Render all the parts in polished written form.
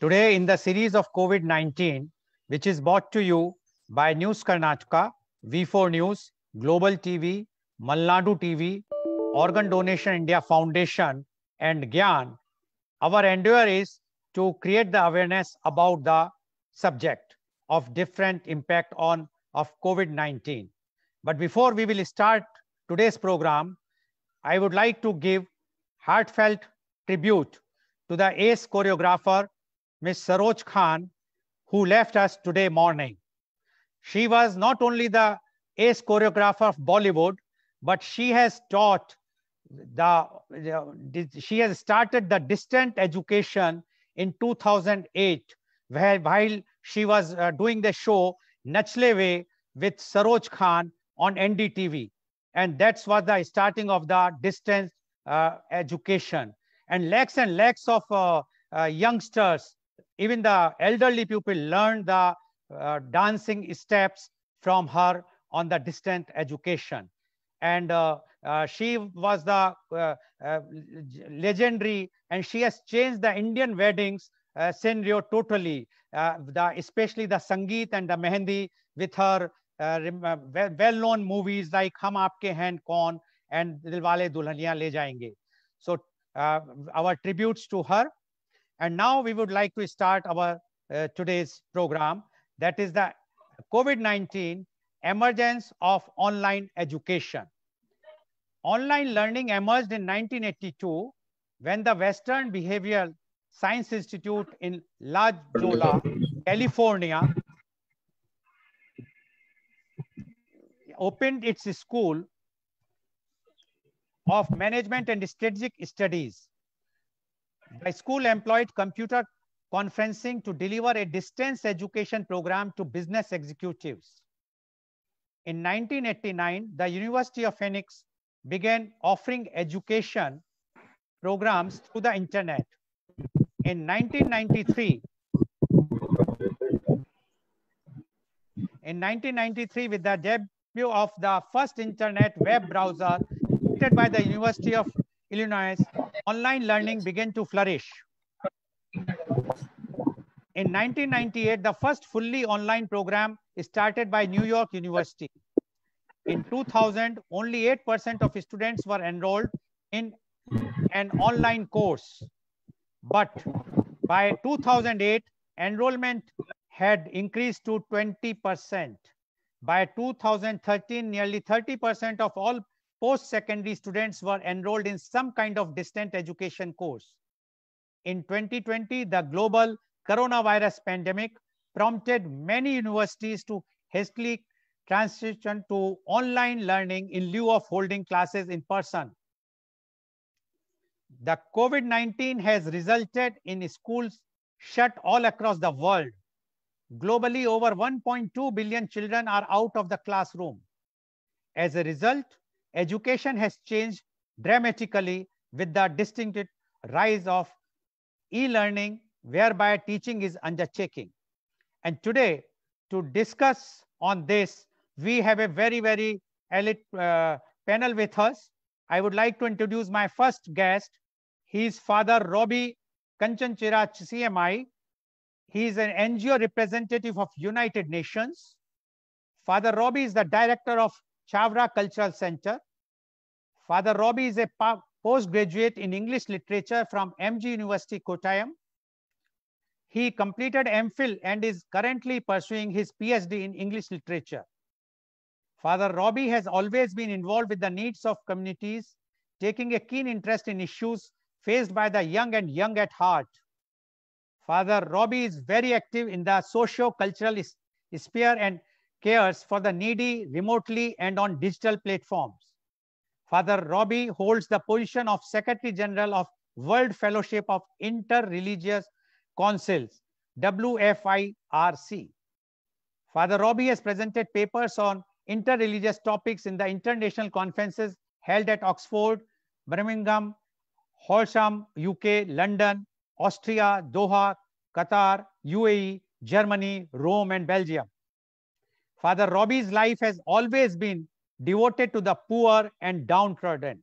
Today, in the series of COVID-19, which is brought to you by News Karnataka, V4 News, Global TV, Malnadu TV, Organ Donation India Foundation, and Gyan, our endeavor is to create the awareness about the subject of different impact of COVID-19. But before we will start today's program, I would like to give heartfelt tribute to the ace choreographer, Ms. Saroj Khan, who left us today morning. She was not only the ace choreographer of Bollywood, but she has taught she has started the distant education in 2008, while she was doing the show Nachle Ve with Saroj Khan on NDTV. And that's what the starting of the distance education. And lakhs of youngsters, even the elderly people, learned the dancing steps from her on the distant education. And she was the legendary, and she has changed the Indian weddings scenario totally, especially the Sangeet and the Mehendi with her well-known movies like Hum Aapke Hain Kaun and Dilwale Dulhaniya Le Jayenge. So our tributes to her. And now we would like to start our today's program, that is the COVID-19 Emergence of Online Education. Online learning emerged in 1982 when the Western Behavioral Science Institute in La Jolla, California, opened its school of management and strategic studies. The school employed computer conferencing to deliver a distance education program to business executives. In 1989, the University of Phoenix began offering education programs through the internet. In 1993, with the debut of the first internet web browser created by the University of Illinois, online learning began to flourish. In 1998, the first fully online program started by New York University. In 2000, only 8% of students were enrolled in an online course. But by 2008, enrollment had increased to 20%. By 2013, nearly 30% of all post-secondary students were enrolled in some kind of distant education course. In 2020, the global coronavirus pandemic prompted many universities to hastily transition to online learning in lieu of holding classes in person. The COVID-19 has resulted in schools shut all across the world. Globally, over 1.2 billion children are out of the classroom. As a result, education has changed dramatically with the distinct rise of e-learning, whereby teaching is undertaking. And today, to discuss on this, we have a very elite panel with us. I would like to introduce my first guest. He is Father Robbie Kanchanchira, CMI. He is an NGO representative of United Nations. Father Robbie is the director of Chavra Cultural Center. Father Robbie is a postgraduate in English literature from MG University, Kottayam. He completed MPhil and is currently pursuing his PhD in English literature. Father Robbie has always been involved with the needs of communities, taking a keen interest in issues faced by the young and young at heart. Father Robbie is very active in the socio-cultural sphere and cares for the needy remotely and on digital platforms. Father Robbie holds the position of Secretary General of World Fellowship of Inter-Religious Councils, WFIRC. Father Robbie has presented papers on inter-religious topics in the international conferences held at Oxford, Birmingham, Horsham, UK, London, Austria, Doha, Qatar, UAE, Germany, Rome, and Belgium. Father Robbie's life has always been devoted to the poor and downtrodden.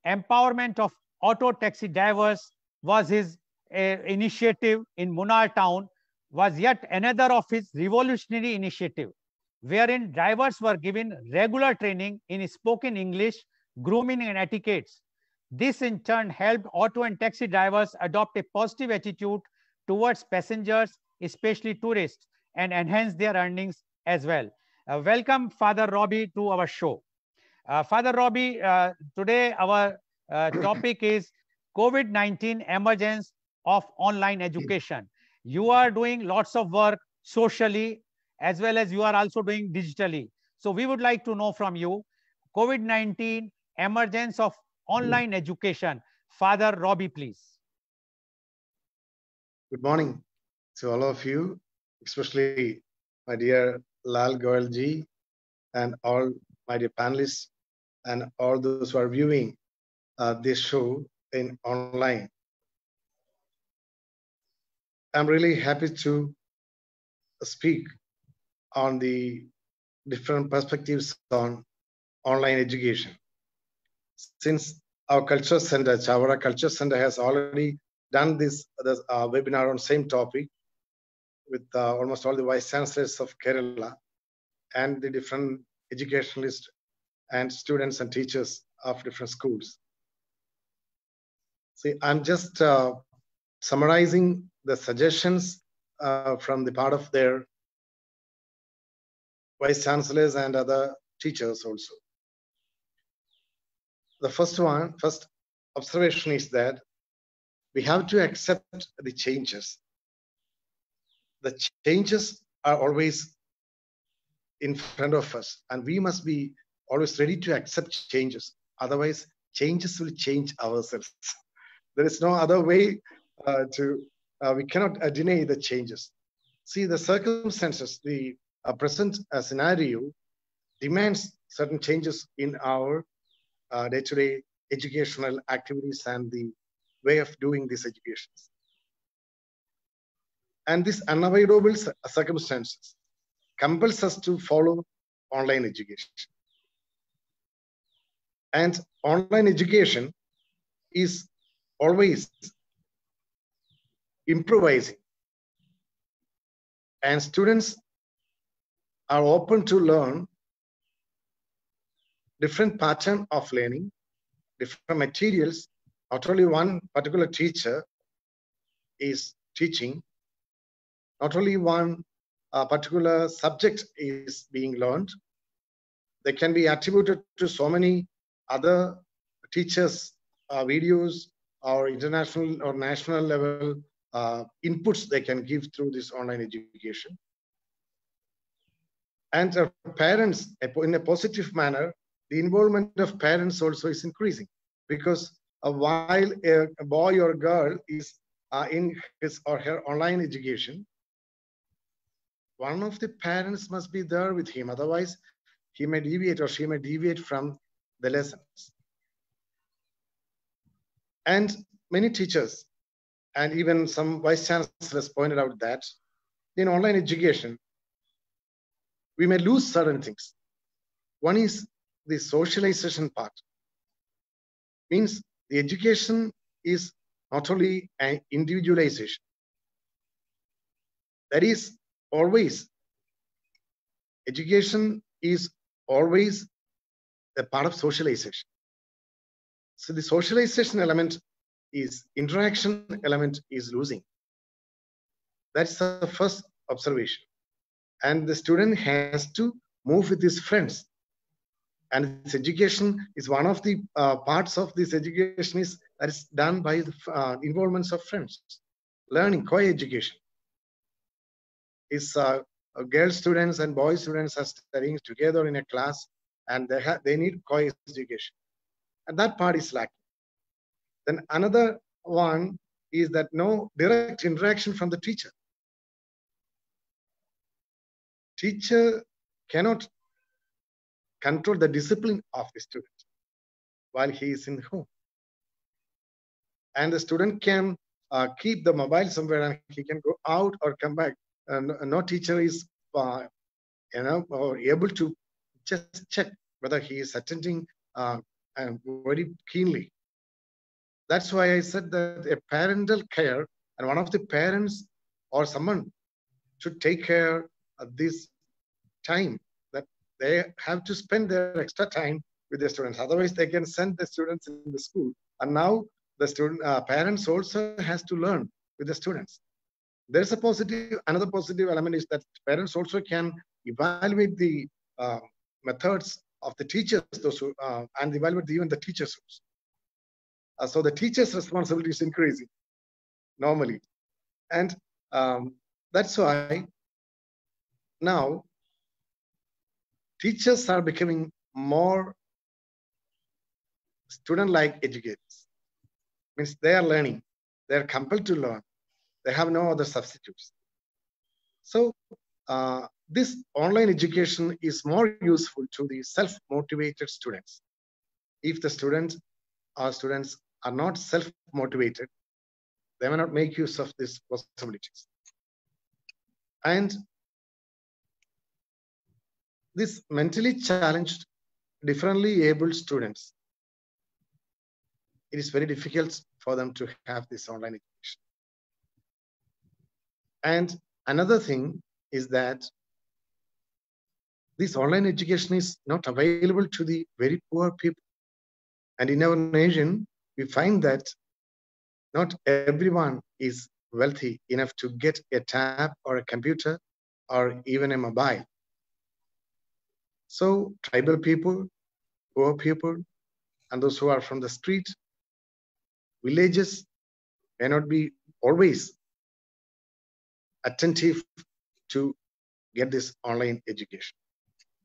Empowerment of auto taxi drivers was his initiative in Munnar town was yet another of his revolutionary initiative, wherein drivers were given regular training in spoken English, grooming and etiquettes. This in turn helped auto and taxi drivers adopt a positive attitude towards passengers, especially tourists, and enhance their earnings as well. Welcome, Father Robbie, to our show. Father Robbie, today our topic is COVID-19 emergence of online education. You are doing lots of work socially as well as you are also doing digitally. So we would like to know from you, COVID-19 emergence of online education. Father Robbie, please. Good morning to all of you, especially my dear Lal Goyalji and all my dear panelists and all those who are viewing this show in online. I'm really happy to speak on the different perspectives on online education. Since our culture center, Chavara Culture Center, has already done this webinar on same topic with almost all the vice chancellors of Kerala and the different educationalists and students and teachers of different schools. See, I'm just summarizing the suggestions from the part of their vice chancellors and other teachers also. The first observation is that we have to accept the changes. The changes are always in front of us, and we must be always ready to accept changes. Otherwise, changes will change ourselves. There is no other way we cannot deny the changes. See, the circumstances, the present scenario demands certain changes in our day-to-day educational activities and the way of doing these educations. And these unavoidable circumstances compels us to follow online education. And online education is always improvising. And students are open to learn different pattern of learning, different materials. Not only one particular teacher is teaching, not only one particular subject is being learned. They can be attributed to so many other teachers, videos, or international or national level inputs they can give through this online education. And parents, in a positive manner, the involvement of parents also is increasing, because while a boy or girl is in his or her online education, one of the parents must be there with him. Otherwise, he may deviate or she may deviate from the lessons. And many teachers and even some vice chancellors pointed out that in online education, we may lose certain things. One is the socialization part. Means the education is not only an individualization. That is always, education is always a part of socialization. So the socialization element is, interaction element is losing. That's the first observation. And the student has to move with his friends. And this education is one of the parts of this education that is done by the involvement of friends. Learning, co-education. Is girl students and boy students are studying together in a class, and they need co-education. And that part is lacking. Then another one is that no direct interaction from the teacher. Teacher cannot control the discipline of the student while he is in home. And the student can keep the mobile somewhere and he can go out or come back. No teacher is or able to just check whether he is attending very keenly. That's why I said that a parental care And one of the parents or someone should take care of this time, that they have to spend their extra time with the students. Otherwise, they can send the students in the school. And now the student parents also has to learn with the students. There's a positive, another positive element is that parents also can evaluate the methods of the teachers, those who, and evaluate even the teachers. So the teacher's responsibility is increasing normally. And that's why now teachers are becoming more student-like educators. Means they are learning, they are compelled to learn. They have no other substitutes. So this online education is more useful to the self-motivated students. If the students are not self-motivated, they may not make use of these possibilities. And this mentally challenged, differently abled students, it is very difficult for them to have this online education. And another thing is that this online education is not available to the very poor people. And in our nation, we find that not everyone is wealthy enough to get a tab or a computer or even a mobile. So tribal people, poor people, and those who are from the street, villages may not be always attentive to get this online education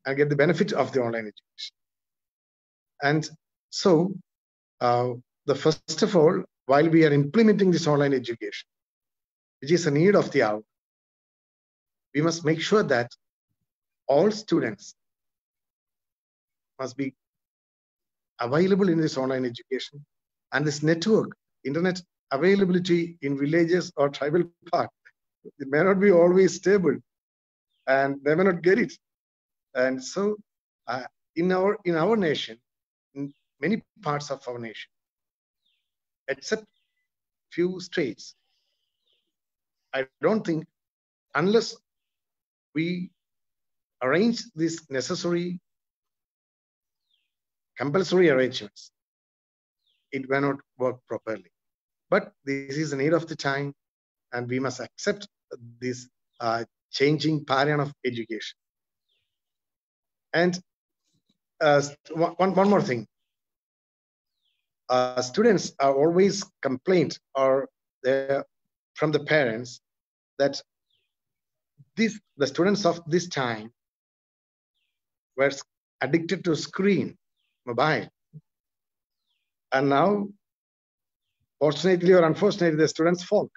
and get the benefit of the online education. And so, first of all, while we are implementing this online education, which is a need of the hour, we must make sure that all students must be available in this online education, and this network, internet availability in villages or tribal parts, it may not be always stable, and they may not get it. And so, in our nation, in many parts of our nation, except few states, I don't think, unless we arrange these necessary compulsory arrangements, it may not work properly. But this is the need of the time, and we must accept this changing paradigm of education. And one more thing. Students are always complained from the parents that the students of this time were addicted to screen, mobile. And now, fortunately or unfortunately, the students' folk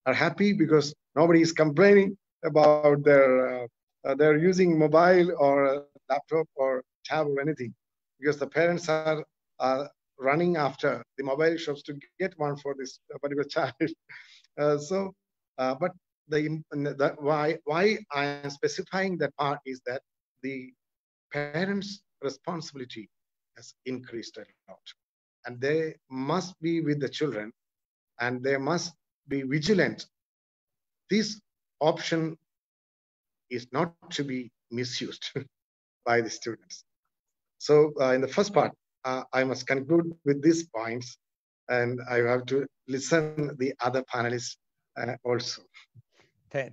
are happy because nobody is complaining about their using mobile or laptop or tab or anything, because the parents are running after the mobile shops to get one for this particular child. But why I am specifying that part is that the parents' responsibility has increased a lot, and they must be with the children, and they must be vigilant. This option is not to be misused by the students. So in the first part, I must conclude with these points, and I have to listen the other panelists also.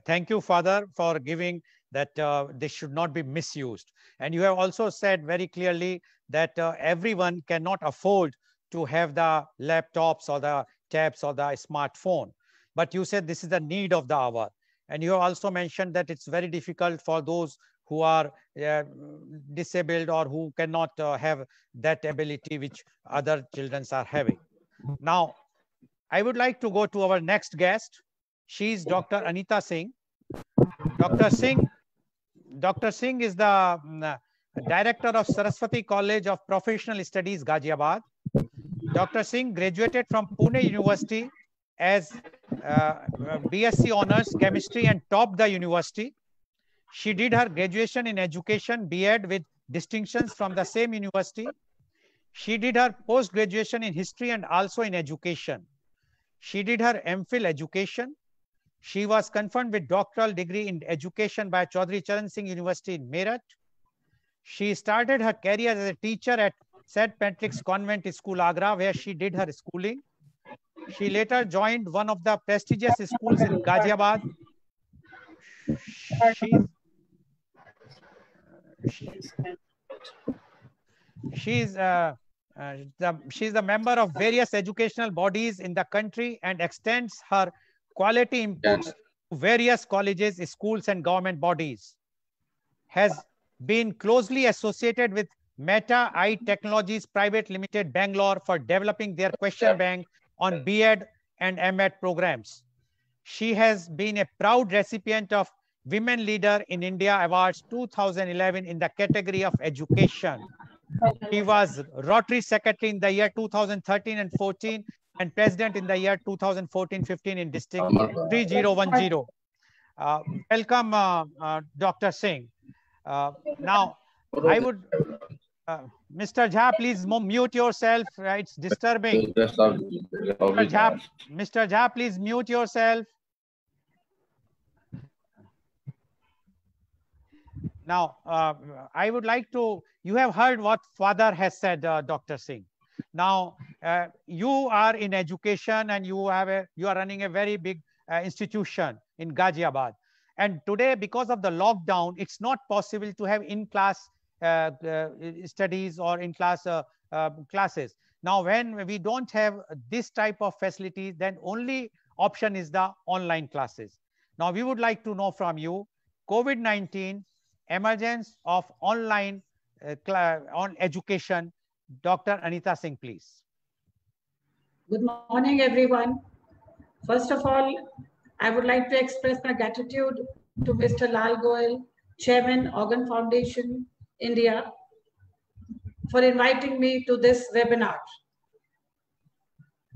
Thank you, Father, for giving that this should not be misused. And you have also said very clearly that everyone cannot afford to have the laptops or the tabs or the smartphone. But you said this is the need of the hour. And you have also mentioned that it's very difficult for those who are disabled or who cannot have that ability which other children are having. Now, I would like to go to our next guest. She is Dr. Anita Singh. Dr. Singh is the director of Saraswati College of Professional Studies, Ghaziabad. Dr. Singh graduated from Pune University as BSc Honors Chemistry and topped the university. She did her graduation in education, B.Ed, with distinctions from the same university. She did her post-graduation in history and also in education. She did her MPhil education. She was conferred with doctoral degree in education by Chaudhry Charan Singh University in Meerut. She started her career as a teacher at St. Patrick's Convent School, Agra, where she did her schooling. She later joined one of the prestigious schools in Ghaziabad. She's the member of various educational bodies in the country and extends her quality inputs to various colleges, schools, and government bodies. Has been closely associated with Meta I Technologies Private Limited, Bangalore, for developing their question bank on B.Ed and M.Ed programs. She has been a proud recipient of Women Leader in India Awards 2011 in the category of education. She was Rotary Secretary in the year 2013 and 14 and President in the year 2014-15 in District 3010. Welcome, Dr. Singh. Now, I would, Mr. Jha, please mute yourself. It's disturbing. Mr. Jha, please mute yourself. Now, I would like to, you have heard what father has said, Dr. Singh. Now, you are in education and you are running a very big institution in Ghaziabad. And today, because of the lockdown, it's not possible to have in-class studies or in-class classes. Now, when we don't have this type of facilities, then only option is the online classes. Now, we would like to know from you, COVID-19, emergence of online on education. Dr. Anita Singh, please. Good morning, everyone. First of all, I would like to express my gratitude to Mr. Lal Goyal, Chairman, Organ Foundation, India, for inviting me to this webinar.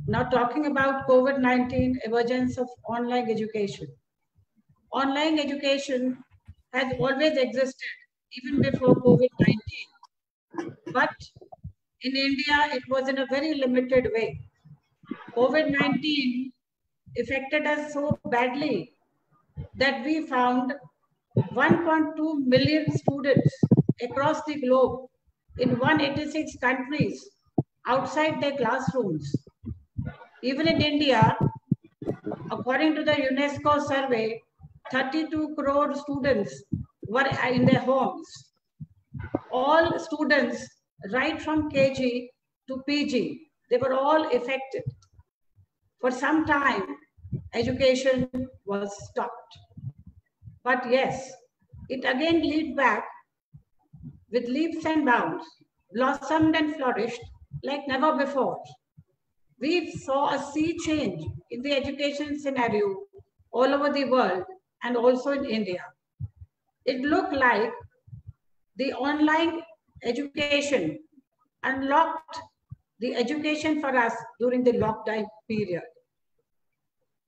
Now, talking about COVID-19, emergence of online education. Online education has always existed, even before COVID-19. But in India, it was in a very limited way. COVID-19 affected us so badly that we found 1.2 million students across the globe in 186 countries outside their classrooms. Even in India, according to the UNESCO survey, 32 crore students were in their homes. All students, right from KG to PG, they were all affected. For some time, education was stopped. But yes, it again leaped back with leaps and bounds, blossomed and flourished like never before. We saw a sea change in the education scenario all over the world and also in India. It looked like the online education unlocked the education for us during the lockdown period.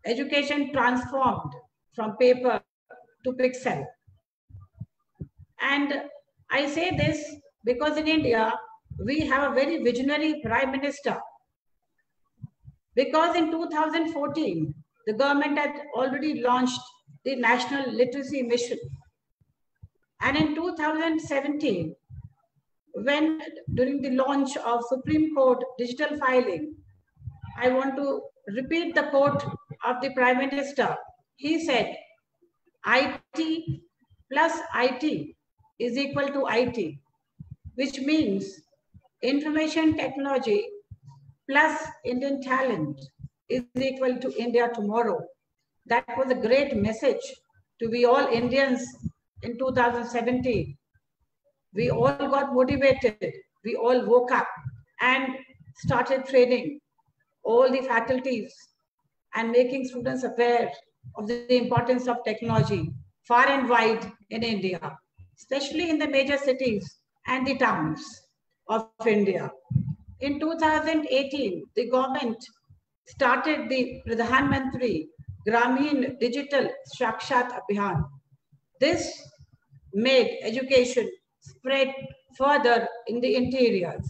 Education transformed from paper to pixel. And I say this because in India, we have a very visionary Prime Minister. Because in 2014, the government had already launched the National Literacy Mission. And in 2017, when during the launch of Supreme Court digital filing, I want to repeat the quote of the Prime Minister. He said, IT plus IT is equal to IT, which means information technology plus Indian talent is equal to India tomorrow. That was a great message to we all Indians in 2017. We all got motivated. We all woke up and started training all the faculties and making students aware of the importance of technology far and wide in India, especially in the major cities and the towns of India. In 2018, the government started the Pradhan Mantri Gramin Digital Sakshat Abhiyan. This made education spread further in the interiors,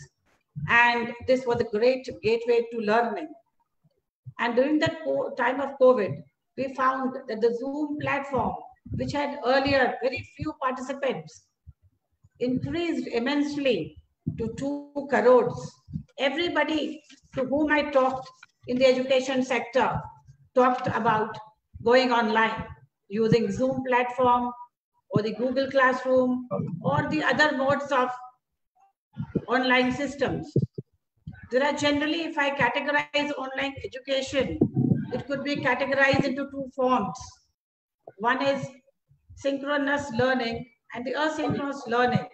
and this was a great gateway to learning. And during that time of COVID, we found that the Zoom platform, which had earlier very few participants, increased immensely to 2 crores. Everybody to whom I talked in the education sector talked about going online using Zoom platform or the Google Classroom or the other modes of online systems. There are generally, if I categorize online education, it could be categorized into 2 forms. One is synchronous learning and the asynchronous learning.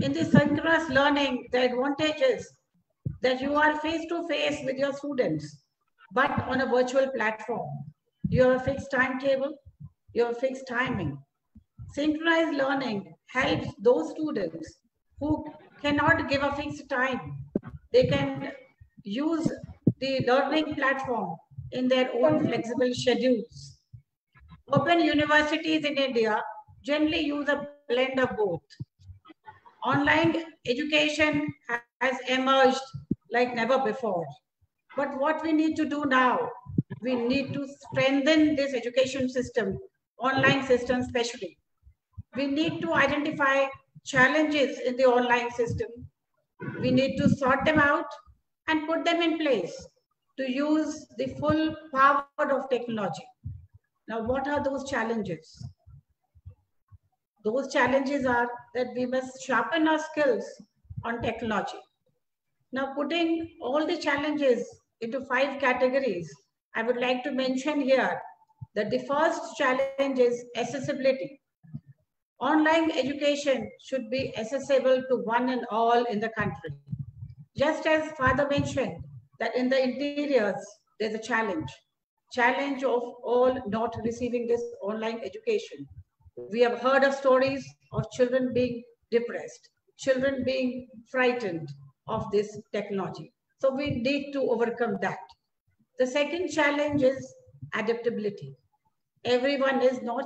In the synchronous learning, the advantage is that you are face to face with your students, but on a virtual platform. You have a fixed timetable, you have a fixed timing. Synchronized learning helps those students who cannot give a fixed time. They can use the learning platform in their own flexible schedules. Open universities in India generally use a blend of both. Online education has emerged like never before. But what we need to do now, we need to strengthen this education system, online system especially. We need to identify challenges in the online system. We need to sort them out and put them in place to use the full power of technology. Now, what are those challenges? Those challenges are that we must sharpen our skills on technology. Now, putting all the challenges into 5 categories, I would like to mention here that the first challenge is accessibility. Online education should be accessible to one and all in the country. Just as Father mentioned that in the interiors, there's a challenge of all not receiving this online education. We have heard of stories of children being depressed, children being frightened of this technology. So we need to overcome that. The second challenge is adaptability. Everyone is not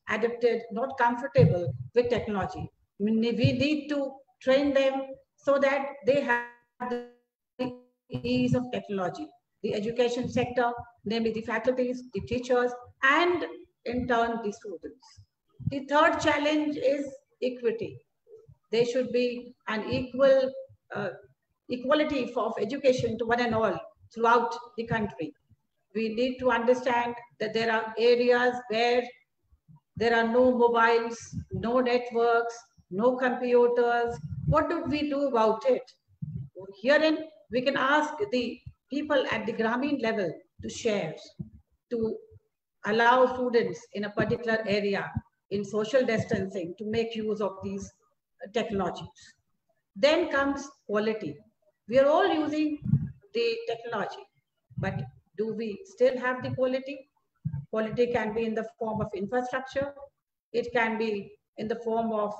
adapted, not comfortable with technology. We need to train them so that they have the ease of technology. The education sector, namely the faculties, the teachers, and in turn the students. The third challenge is equity. There should be an equality of education to one and all throughout the country. We need to understand that there are areas where there are no mobiles, no networks, no computers. What do we do about it? Herein, we can ask the people at the Grameen level to share, to allow students in a particular area in social distancing to make use of these technologies. Then comes quality. We are all using the technology, but do we still have the quality? Quality can be in the form of infrastructure. It can be in the form of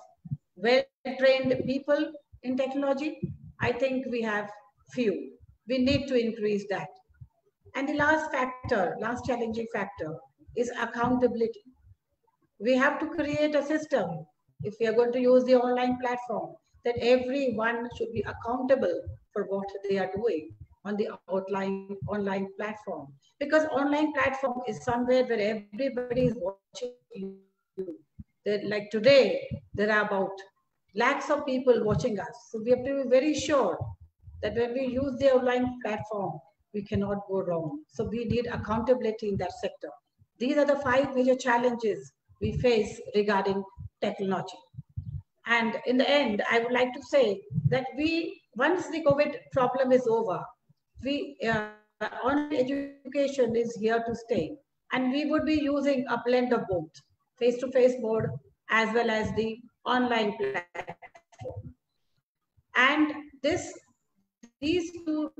well-trained people in technology. I think we have few. We need to increase that. And the last factor, last challenging factor is accountability. We have to create a system, if we are going to use the online platform, that everyone should be accountable for what they are doing on the online platform. Because online platform is somewhere where everybody is watching you. Like today, there are about lakhs of people watching us. So we have to be very sure that when we use the online platform, we cannot go wrong. So we need accountability in that sector. These are the 5 major challenges we face regarding technology. And in the end, I would like to say that once the COVID problem is over, online education is here to stay. And we would be using a blend of both, face-to-face mode as well as the online platform. And these 2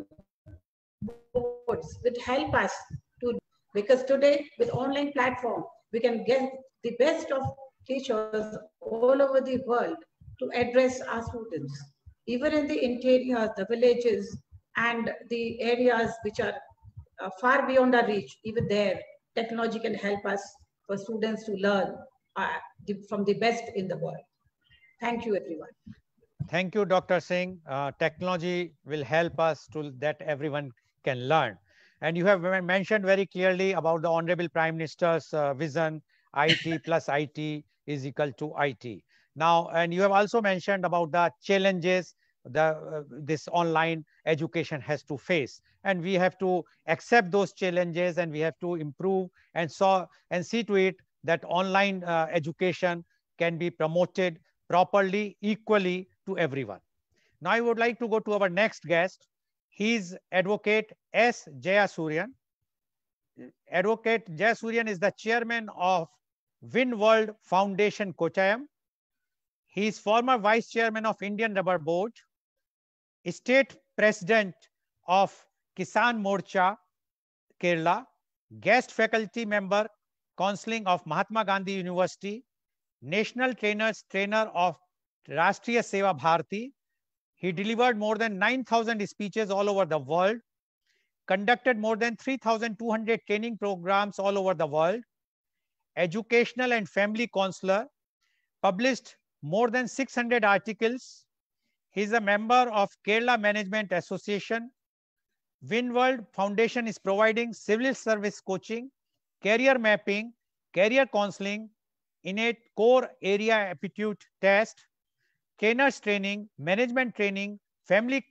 modes would help us to, because today with online platform, we can get the best of teachers all over the world to address our students. Even in the interior, the villages and the areas which are far beyond our reach, even there, technology can help us for students to learn from the best in the world. Thank you, everyone. Thank you, Dr. Singh. Technology will help us to that everyone can learn. And you have mentioned very clearly about the Honorable Prime Minister's vision, IT plus IT is equal to IT. Now, and you have also mentioned about the challenges this online education has to face. And we have to accept those challenges, and we have to improve and see to it that online education can be promoted properly, equally to everyone. Now, I would like to go to our next guest. He's Advocate S. Jayasuriyan. Advocate Jayasuriyan is the chairman of WinWorld Foundation, Kochayam. He is former vice chairman of Indian Rubber Board, state president of Kisan Morcha, Kerala, guest faculty member, counseling of Mahatma Gandhi University, national trainer of Rashtriya Seva Bharati. He delivered more than 9,000 speeches all over the world, conducted more than 3,200 training programs all over the world, educational and family counselor, published more than 600 articles. He is a member of Kerala Management Association. WinWorld Foundation is providing civil service coaching, career mapping, career counseling, innate core area aptitude test, trainers training, management training, family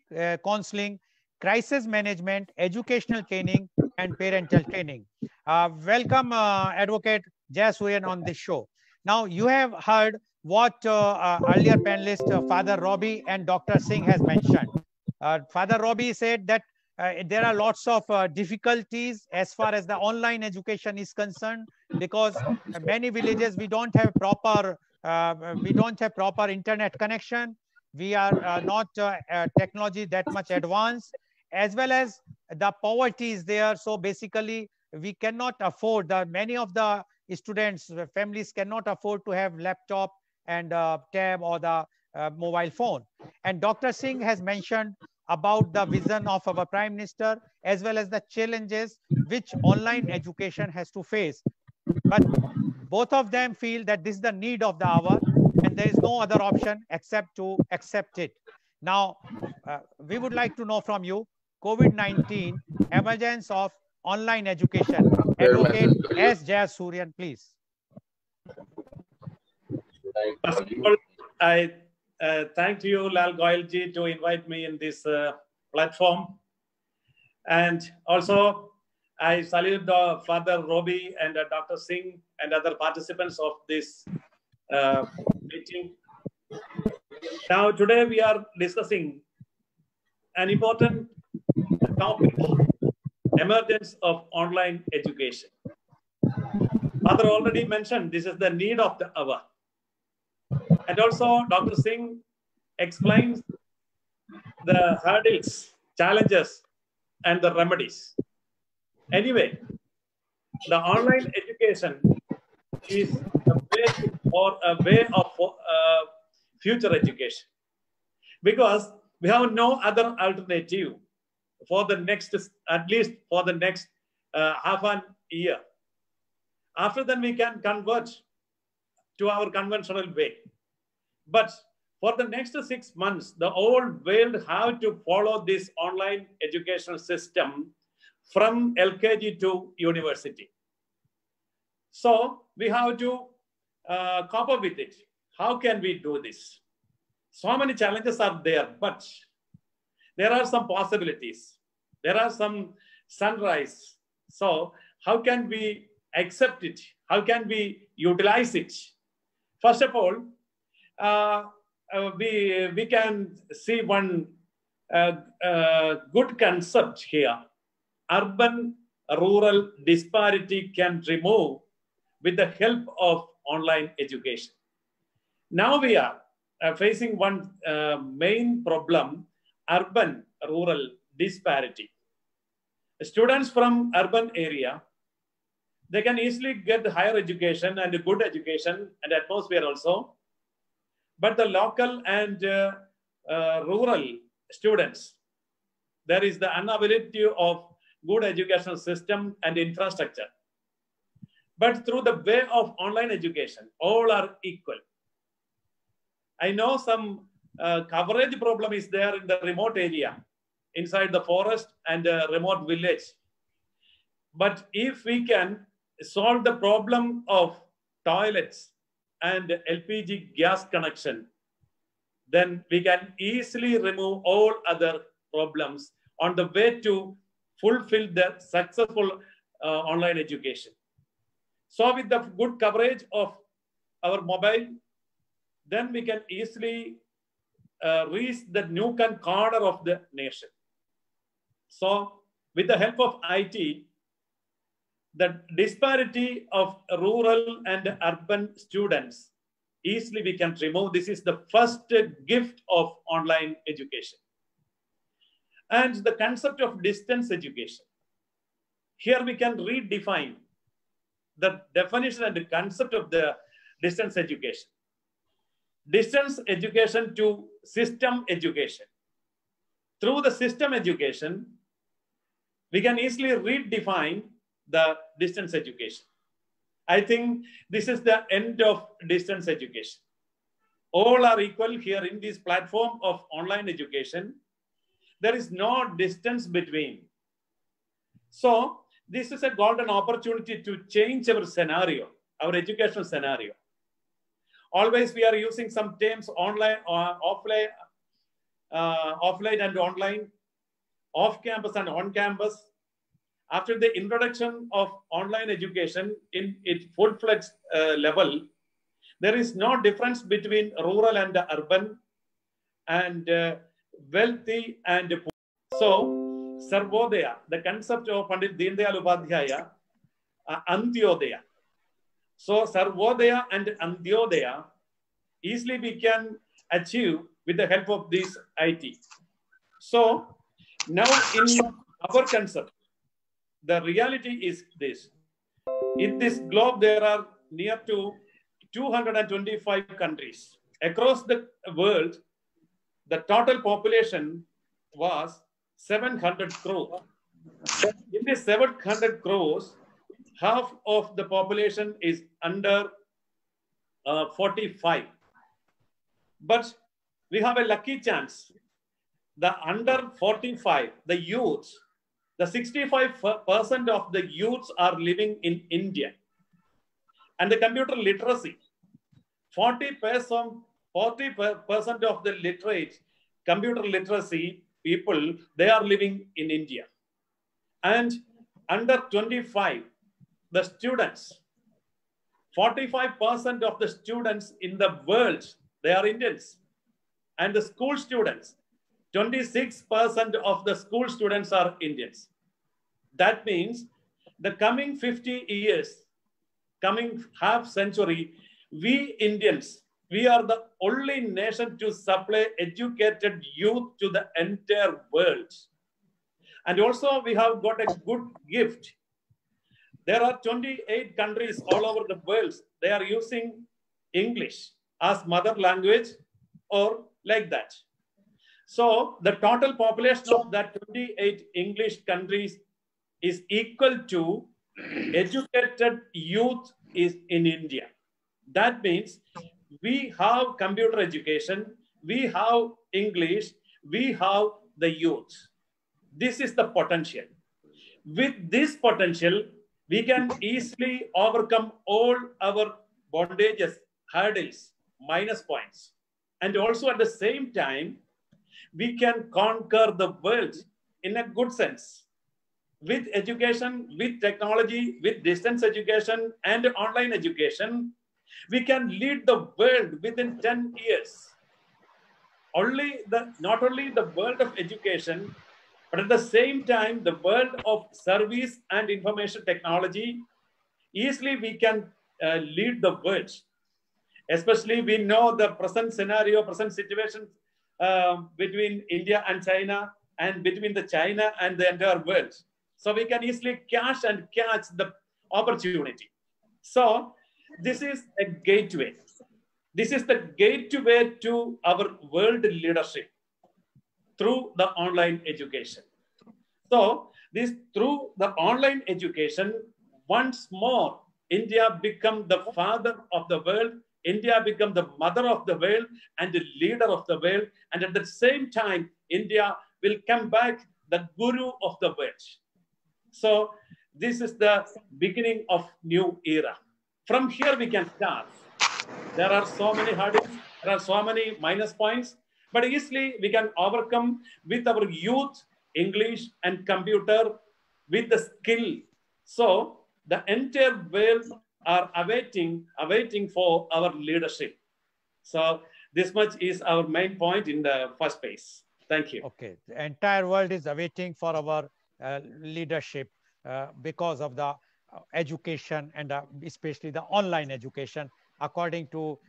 counseling, crisis management, educational training, and parental training. Welcome, Advocate Jayasuriyan, on this show. Now, you have heard what earlier panelist Father Robbie and Dr. Singh has mentioned. Father Robbie said that there are lots of difficulties as far as the online education is concerned, because many villages we don't have proper internet connection. We are not technology that much advanced, as well as the poverty is there. So basically, we cannot afford, many of the students, families cannot afford to have laptop and tab or the mobile phone. And Dr. Singh has mentioned about the vision of our Prime Minister, as well as the challenges which online education has to face. But both of them feel that this is the need of the hour, and there is no other option except to accept it. Now, we would like to know from you, COVID-19, emergence of online education. Advocate S. Jayasuriyan, please. First of all, I thank you, Lal Goyalji, to invite me in this platform. And also, I salute the Father Robbie and Dr. Singh and other participants of this meeting. Now, today we are discussing an important topic, emergence of online education. Father already mentioned this is the need of the hour. And also, Dr. Singh explains the hurdles, challenges, and the remedies. Anyway, the online education is a way of future education, because we have no other alternative for the next, at least for the next half an year. After that, we can convert to our conventional way. But for the next 6 months, the whole world have to follow this online educational system from LKG to university. So we have to cope up with it. How can we do this? So many challenges are there, but there are some possibilities. There are some sunrise. So how can we accept it? How can we utilize it? First of all, we can see one good concept here. Urban-rural disparity can remove with the help of online education. Now we are facing one main problem, urban-rural disparity. Students from urban area, they can easily get higher education and good education and atmosphere also. But the local and rural students, there is the inability of good educational system and infrastructure. But through the way of online education, all are equal. I know some coverage problem is there in the remote area, inside the forest and remote village. But if we can solve the problem of toilets and LPG gas connection, then we can easily remove all other problems on the way to fulfill the successful online education. So with the good coverage of our mobile, then we can easily reach the nook and corner of the nation. So with the help of IT, the disparity of rural and urban students, easily we can remove. This is the first gift of online education. And the concept of distance education. Here we can redefine the definition and the concept of the distance education. Distance education to system education. Through the system education, we can easily redefine the distance education. I think this is the end of distance education. All are equal here in this platform of online education. There is no distance between. So this is a golden opportunity to change our scenario, our educational scenario. Always we are using some terms online, offline and online, off campus and on campus. After the introduction of online education in its full-fledged level, there is no difference between rural and urban and wealthy and poor. So, Sarvodaya, the concept of Pandit Deen Dayal Upadhyaya, Antyodaya. So, Sarvodaya and Antyodaya, easily we can achieve with the help of this IT. So, now in our concept, the reality is this. In this globe, there are near to 225 countries. Across the world, the total population was 700 crores. In this 700 crores, half of the population is under 45. But we have a lucky chance. The under 45, the youths, the 65% of the youths are living in India. And the computer literacy, 40% of the literate, computer literacy people, they are living in India. And under 25, the students, 45% of the students in the world, they are Indians. And the school students, 26% of the school students are Indians. That means the coming 50 years, coming half century, we Indians, we are the only nation to supply educated youth to the entire world. And also we have got a good gift. There are 28 countries all over the world. They are using English as mother language or like that. So the total population of that 28 English countries is equal to educated youth is in India. That means we have computer education, we have English, we have the youth. This is the potential. With this potential, we can easily overcome all our bondages, hurdles, minus points. And also at the same time, we can conquer the world in a good sense. With education, with technology, with distance education and online education, we can lead the world within 10 years. Not only the world of education, but at the same time, the world of service and information technology, easily we can lead the world. Especially we know the present scenario, present situation between India and China and between the China and the entire world. So we can easily catch the opportunity. So this is a gateway. This is the gateway to our world leadership through the online education. So through the online education, once more, India become the father of the world. India become the mother of the world and the leader of the world. And at the same time, India will come back the guru of the world. So this is the beginning of new era. From here we can start. There are so many hurdles, there are so many minus points, but easily we can overcome with our youth, English and computer, with the skill. So the entire world are awaiting for our leadership. So this much is our main point in the first phase. Thank you. Okay, the entire world is awaiting for our leadership because of the education and especially the online education, according to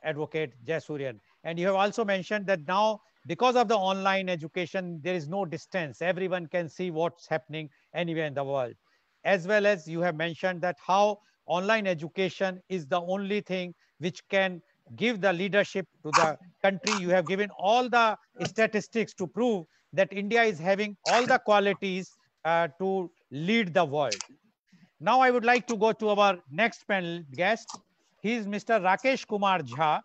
Advocate Jaisurian. And you have also mentioned that now, because of the online education, there is no distance. Everyone can see what's happening anywhere in the world. As well as you have mentioned that how online education is the only thing which can give the leadership to the country. You have given all the statistics to prove that India is having all the qualities to lead the world. Now I would like to go to our next panel guest. He is Mr. Rakesh Kumar Jha.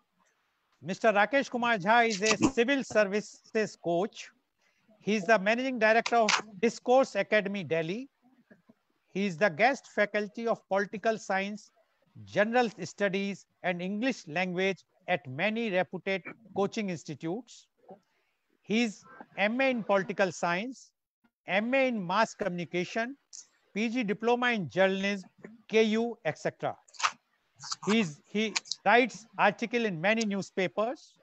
Mr. Rakesh Kumar Jha is a civil services coach. He is the managing director of Discourse Academy, Delhi. He is the guest faculty of political science, general studies, and English language at many reputed coaching institutes. He is MA in political science, MA in mass communication, PG diploma in journalism, KU, etc. He writes articles in many newspapers.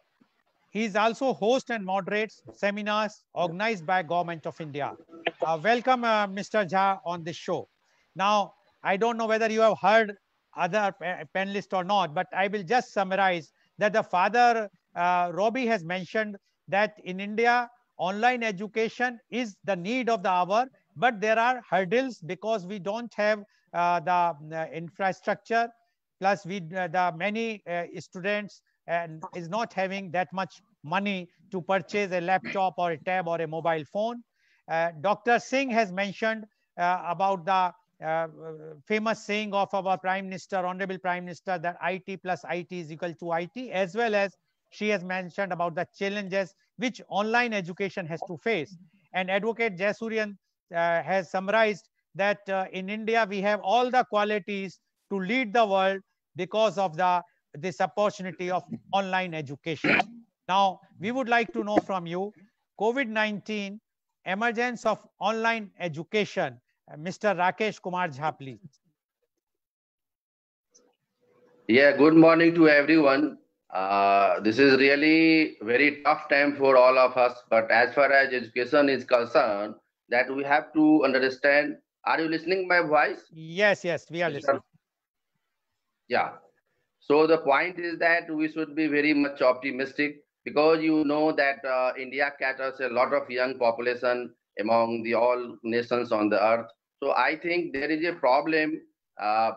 He is also host and moderates seminars organized by Government of India. Welcome, Mr. Jha, on this show. Now, I don't know whether you have heard other panelists or not, but I will just summarize that the father, Robbie, has mentioned that in India, online education is the need of the hour, but there are hurdles because we don't have the infrastructure, plus the many students and is not having that much money to purchase a laptop or a tab or a mobile phone. Dr. Singh has mentioned about the famous saying of our Prime Minister, Honorable Prime Minister, that IT plus IT is equal to IT, as well as she has mentioned about the challenges which online education has to face. And Advocate Jaisurian has summarized that in India, we have all the qualities to lead the world because of this opportunity of online education. Now, we would like to know from you, COVID-19, emergence of online education. Mr. Rakesh Kumar Jha, please. Yeah, good morning to everyone. This is really very tough time for all of us, but as far as education is concerned, that we have to understand. Are you listening my voice? Yes, we are listening. Yeah. So the point is that we should be very much optimistic because you know that India caters a lot of young population among the all nations on the earth. So I think there is a problem uh,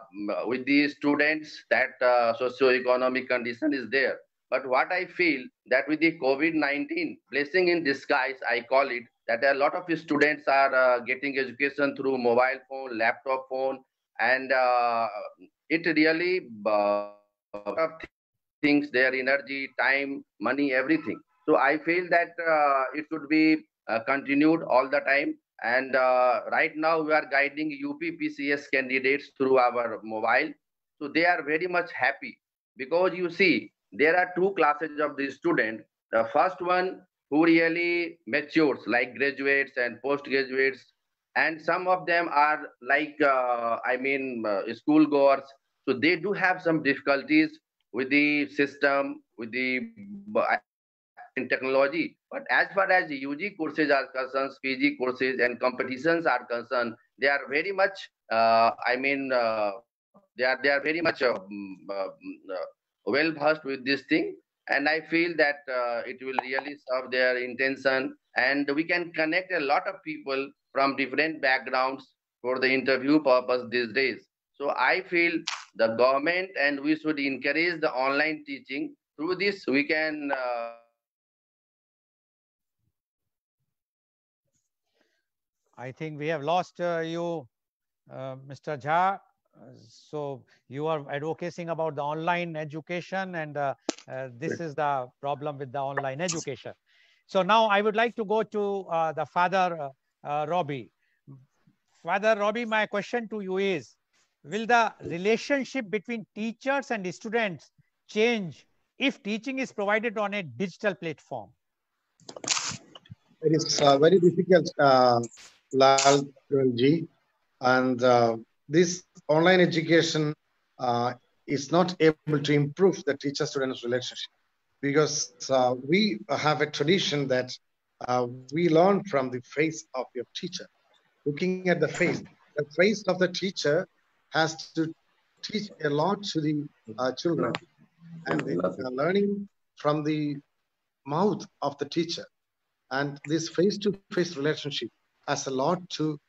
with the students that socio-economic condition is there. But what I feel that with the COVID-19 blessing in disguise, I call it, that a lot of students are getting education through mobile phone, laptop phone, and it really of things, their energy, time, money, everything. So I feel that it should be continued all the time. And right now we are guiding UPPCS candidates through our mobile. So they are very much happy because you see, there are two classes of the student. The first one who really matures, like graduates and postgraduates, and some of them are like, school goers. So they do have some difficulties with the system, with the in technology. But as far as UG courses are concerned, PG courses and competitions are concerned, they are very much, they are very much well versed with this thing. And I feel that it will really serve their intention. And we can connect a lot of people from different backgrounds for the interview purpose these days. So I feel the government and we should encourage the online teaching. Through this, we can I think we have lost you, Mr. Jha. So you are advocating about the online education, and this is the problem with the online education. So now I would like to go to the father, Robbie. Father Robbie, my question to you is, will the relationship between teachers and students change if teaching is provided on a digital platform? It is very difficult, Lal ji, and this online education is not able to improve the teacher-student relationship, because we have a tradition that we learn from the face of your teacher. Looking at the face of the teacher has to teach a lot to the children, and learning from the mouth of the teacher. And this face-to-face relationship has a lot to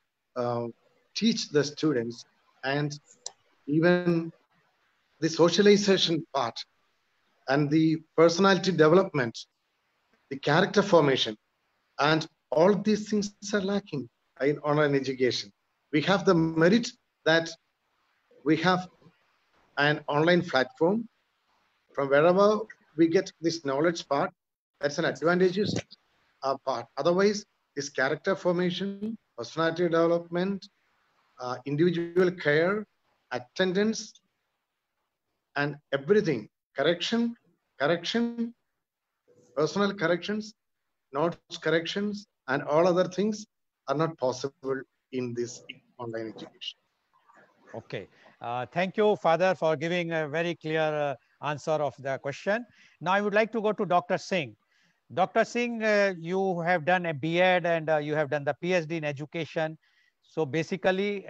teach the students, and even the socialization part and the personality development, the character formation, and all these things are lacking in online education. We have the merit that we have an online platform from wherever we get this knowledge part. That's an advantageous part. Otherwise, this character formation, personality development, individual care, attendance, and everything, correction, personal corrections, notes corrections, and all other things are not possible in this online education. Okay. Thank you, Father, for giving a very clear answer of the question. Now I would like to go to Dr. Singh. Dr. Singh, you have done a B.Ed and you have done the PhD in education. So basically,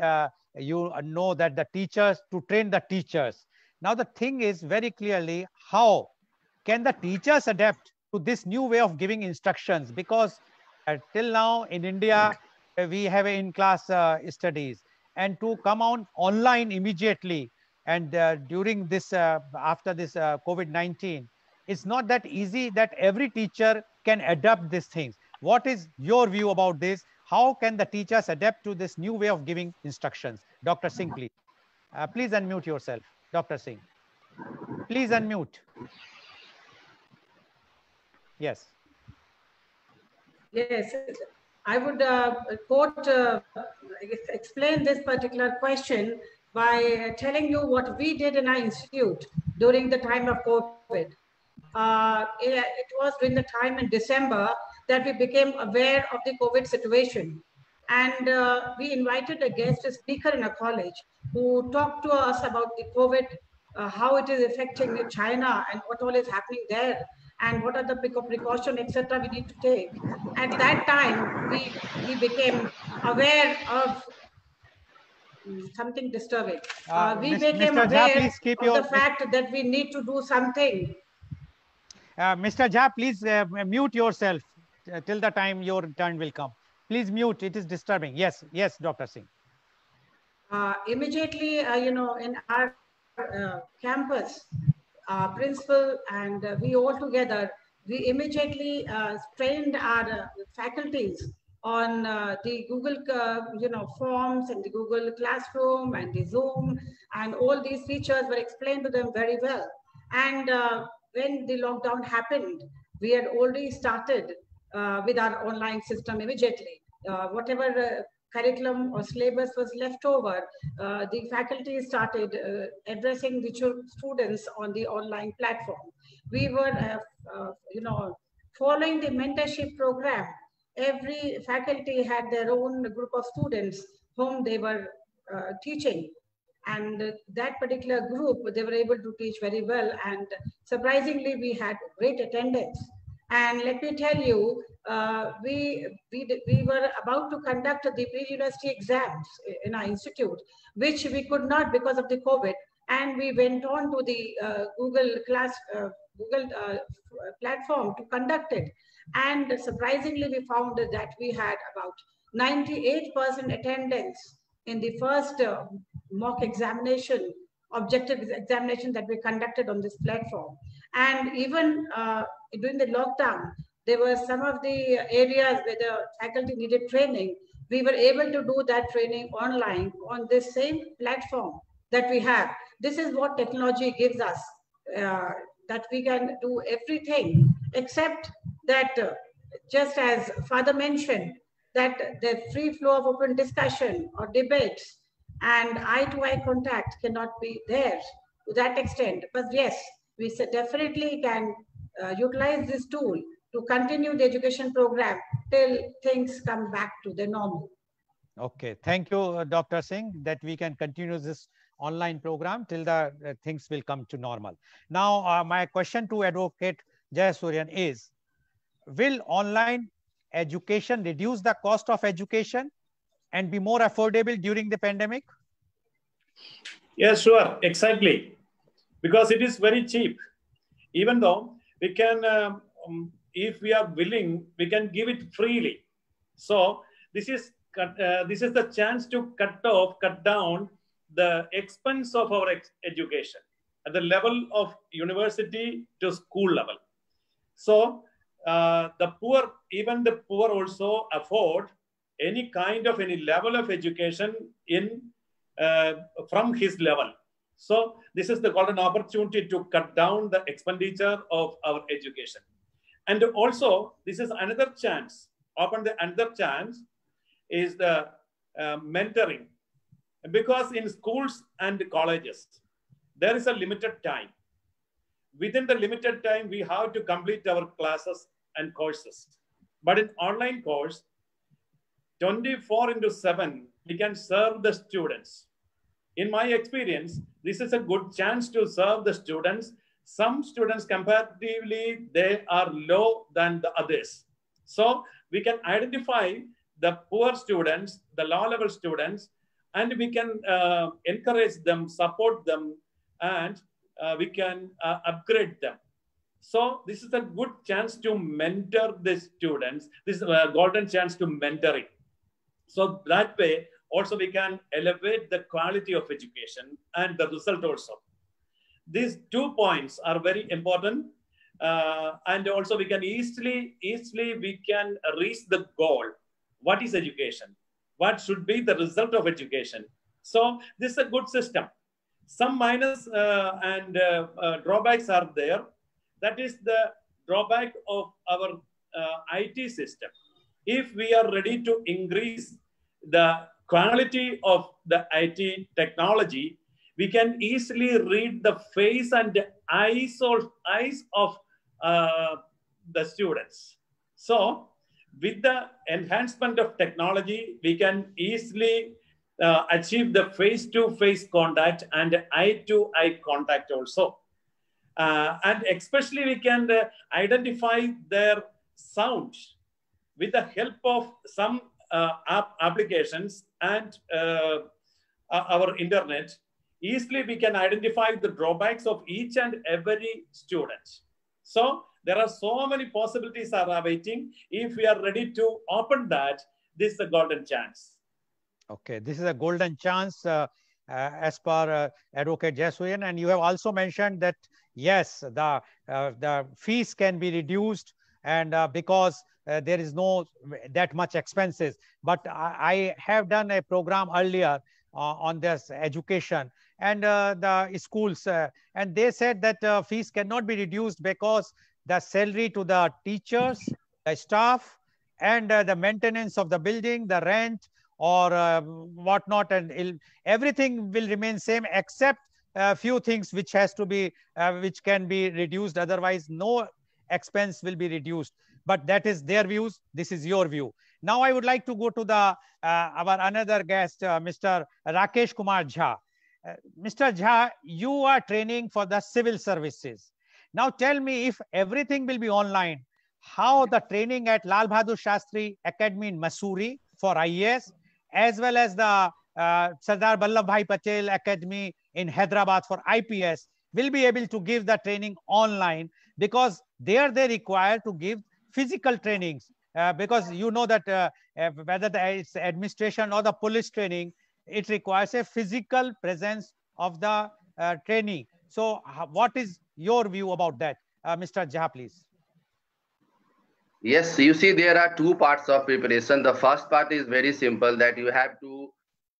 you know that the teachers, to train the teachers. Now the thing is very clearly, how can the teachers adapt to this new way of giving instructions? Because till now in India, we have in-class studies, and to come on online immediately and during this, after this COVID-19, it's not that easy that every teacher can adapt these things. What is your view about this? How can the teachers adapt to this new way of giving instructions? Dr. Singh, please. Please unmute yourself, Dr. Singh. Please unmute. Yes. Yes, I would explain this particular question by telling you what we did in our institute during the time of COVID. It was during the time in December that we became aware of the COVID situation. And we invited a guest speaker in a college who talked to us about the COVID, how it is affecting China and what all is happening there, and what are the precautions, etc. we need to take. At that time, we became aware of something disturbing. We became Mr. aware Jha, please keep of the fact that we need to do something. Mr. Jha, please mute yourself till the time your turn will come. Please mute. It is disturbing. Yes, yes, Dr. Singh. Immediately, in our campus, principal and we all together, we immediately trained our faculties on the Google, Forms and the Google Classroom and the Zoom, and all these features were explained to them very well. And when the lockdown happened, we had already started with our online system immediately. Whatever curriculum or syllabus was left over, the faculty started addressing the students on the online platform. We were, following the mentorship program. Every faculty had their own group of students whom they were teaching. And that particular group, they were able to teach very well. And surprisingly, we had great attendance. And let me tell you, we were about to conduct the pre-university exams in our institute, which we could not because of the COVID. And we went on to the Google platform to conduct it. And surprisingly, we found that we had about 98% attendance in the first mock examination, objective examination that we conducted on this platform. And even during the lockdown, there were some of the areas where the faculty needed training. We were able to do that training online on this same platform that we have. This is what technology gives us, that we can do everything, except that, just as Father mentioned, that the free flow of open discussion or debates and eye-to-eye contact cannot be there to that extent. But yes, we definitely can utilize this tool to continue the education program till things come back to the normal. Okay, thank you, Dr. Singh, that we can continue this online program till the things will come to normal. Now, my question to Advocate Jayasuriyan is, will online education reduce the cost of education and be more affordable during the pandemic? Yes, sure, exactly. Because it is very cheap. Even though we can, if we are willing, we can give it freely. So this is the chance to cut down the expense of our education at the level of university to school level. So the poor, even the poor also afford any level of education in from his level. So this is the golden opportunity to cut down the expenditure of our education. And also, this is another chance. Another chance is the mentoring. Because in schools and colleges, there is a limited time. Within the limited time, we have to complete our classes and courses. But in online course, 24/7, we can serve the students. In my experience, this is a good chance to serve the students. Some students comparatively, they are low than the others. So we can identify the poor students, the low-level students, and we can encourage them, support them, and we can upgrade them. So this is a good chance to mentor the students. This is a golden chance to mentoring. So that way, also we can elevate the quality of education and the result also. These 2 points are very important. And also we can easily we can reach the goal. What is education? What should be the result of education? So this is a good system. Some minus and drawbacks are there. That is the drawback of our IT system. If we are ready to increase the quality of the IT technology, we can easily read the face and eyes of the students. So with the enhancement of technology, we can easily achieve the face-to-face contact and eye-to-eye contact also. And especially we can identify their sound with the help of some applications and our internet. Easily we can identify the drawbacks of each and every student. So there are so many possibilities are awaiting. If we are ready to open that, this is a golden chance. Okay, this is a golden chance as per Advocate Jayasuriyan. And you have also mentioned that, yes, the fees can be reduced, and because there is no that much expenses. But I have done a program earlier on this education and the schools, and they said that fees cannot be reduced because the salary to the teachers, the staff, and the maintenance of the building, the rent, or whatnot, and everything will remain same except a few things which has to be which can be reduced. Otherwise, no expense will be reduced. But that is their views. This is your view. Now I would like to go to the our another guest, Mr. Rakesh Kumar Jha. Mr. Jha, you are training for the civil services. Now tell me, if everything will be online, how the training at Lal Bahadur Shastri Academy in Mussoorie for IAS, as well as the Sardar Vallabhbhai Patel Academy in Hyderabad for IPS will be able to give the training online, because there they require to give physical trainings, because you know that whether it's administration or the police training, it requires a physical presence of the trainee. So what is your view about that, Mr. Jha, please? Yes, you see, there are 2 parts of preparation. The first part is very simple, that you have to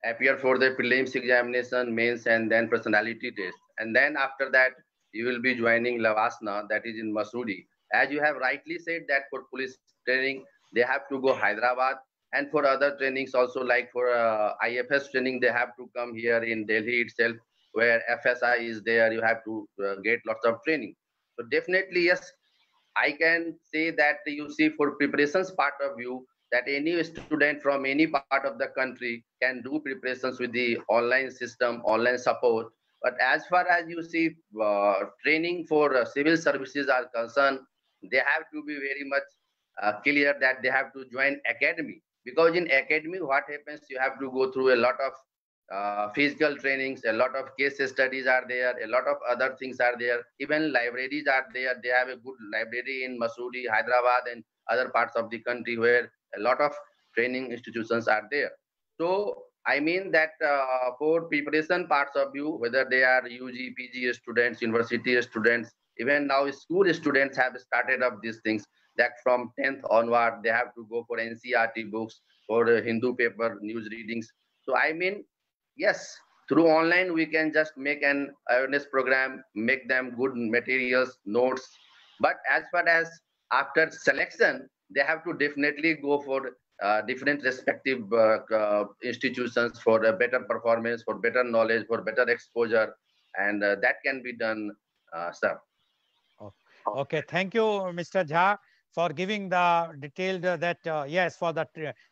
appear for the prelims examination, mains, and then personality test. And then after that, you will be joining Lavasna, that is in Mussoorie. As you have rightly said, that for police training, they have to go Hyderabad, And for other trainings also, like for IFS training, they have to come here in Delhi itself, where FSI is there. You have to get lots of training. So definitely, yes, I can say that you see for preparations part of view, that any student from any part of the country can do preparations with the online system, online support. But as far as you see training for civil services are concerned, they have to be very much clear that they have to join academy, because in academy what happens, you have to go through a lot of physical trainings, a lot of case studies are there, a lot of other things are there, even libraries are there. They have a good library in Masuri, Hyderabad and other parts of the country where a lot of training institutions are there. So I mean that for preparation parts of view, whether they are UG, PG students, university students, even now school students have started up these things, that from 10th onward they have to go for NCRT books, for Hindu paper news readings. So I mean, yes, through online we can just make an awareness program, make them good materials, notes. But as far as after selection, they have to definitely go for different respective institutions for a better performance, for better knowledge, for better exposure, and that can be done, sir. Okay, thank you, Mr. Jha, for giving the detailed yes, for the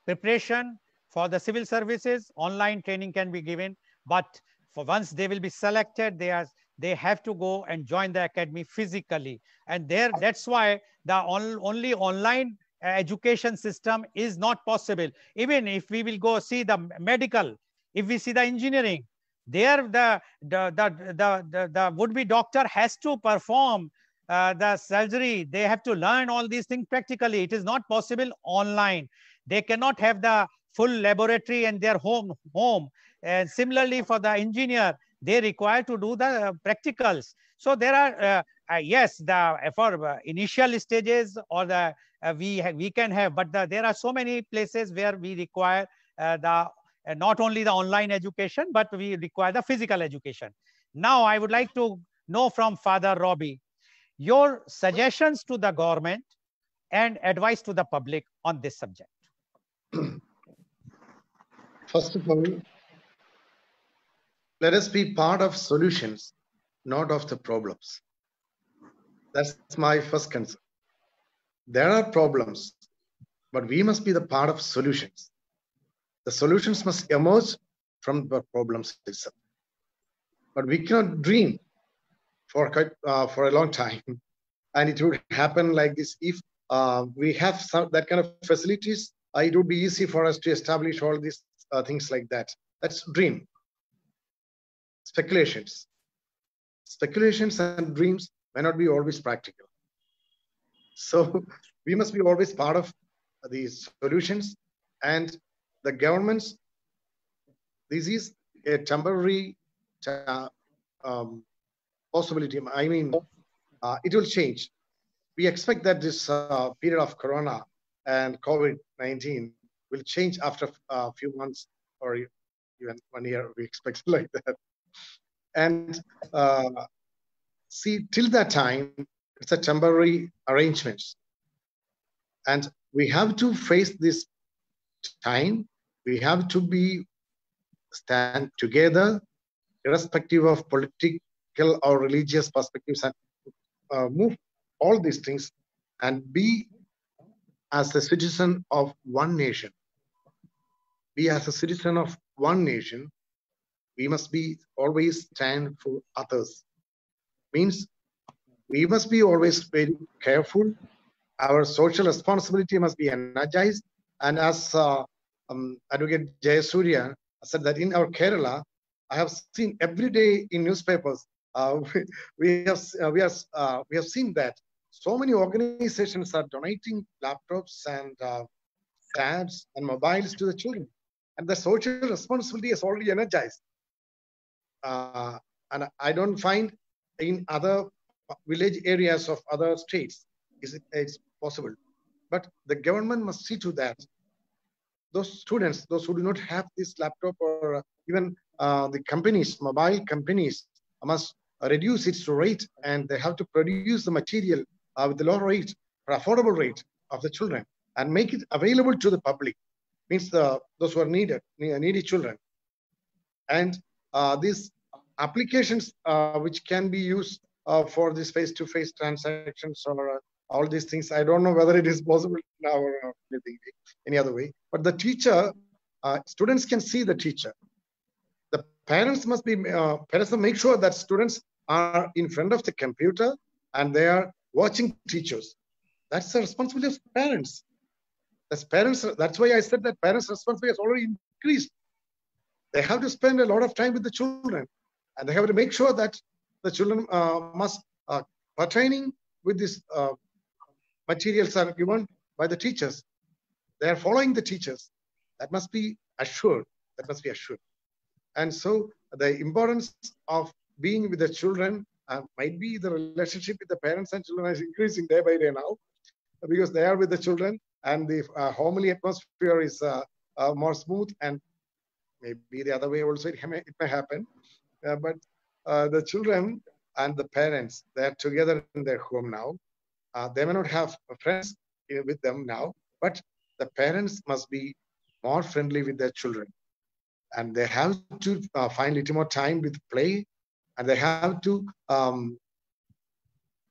preparation for the civil services, online training can be given, but for once they will be selected, they have to go and join the academy physically, and that's why the only online education system is not possible. Even if we will go see the medical, if we see the engineering, there the would-be doctor has to perform the surgery. They have to learn all these things practically. It is not possible online. They cannot have the full laboratory in their home. And similarly for the engineer, they require to do the practicals. So there are yes, for initial stages or the we can have, but there are so many places where we require not only the online education, but we require the physical education. Now I would like to know from Father Robbie your suggestions to the government and advice to the public on this subject. First of all, let us be part of solutions, not of the problems. That's my first concern. There are problems, but we must be the part of solutions. The solutions must emerge from the problems itself. But we cannot dream for a long time, and it would happen like this. If we have that kind of facilities, it would be easy for us to establish all these things like that. That's dream. Speculations and dreams may not be always practical. So we must be always part of these solutions, and the governments. This is a temporary possibility. I mean, it will change. We expect that this period of Corona and COVID-19 will change after a few months or even 1 year. We expect like that. And see, till that time, it's a temporary arrangements. And we have to face this time. We have to stand together, irrespective of political or religious perspectives, and move all these things and be as a citizen of one nation. Be as a citizen of one nation. We must be always stand for others. Means we must be always very careful. Our social responsibility must be energized. And as Advocate Jayasurya said that in our Kerala, I have seen every day in newspapers, we have seen that so many organizations are donating laptops and tabs and mobiles to the children, and the social responsibility is already energized. And I don't find in other village areas of other states it's possible. But the government must see to that. Those students, those who do not have this laptop, or even the companies, mobile companies, must reduce its rate, and they have to produce the material with the low rate or affordable rate of the children and make it available to the public. means those who are needy children. And these applications which can be used for this face-to-face transactions or all these things, I don't know whether it is possible now or anything, any other way. But the teacher, students can see the teacher. The parents must be, parents must make sure that students are in front of the computer and they are watching teachers. That's the responsibility of parents. That's why I said that parents' responsibility has already increased. They have to spend a lot of time with the children, and they have to make sure that the children must pertaining with this materials are given by the teachers. They are following the teachers. That must be assured. That must be assured. And so the importance of being with the children might be the relationship with the parents and children is increasing day by day now, because they are with the children and the homely atmosphere is more smooth, and maybe the other way also it may happen. But the children and the parents, they are together in their home now. They may not have friends with them now, but the parents must be more friendly with their children. And they have to find a little more time with play, and they have to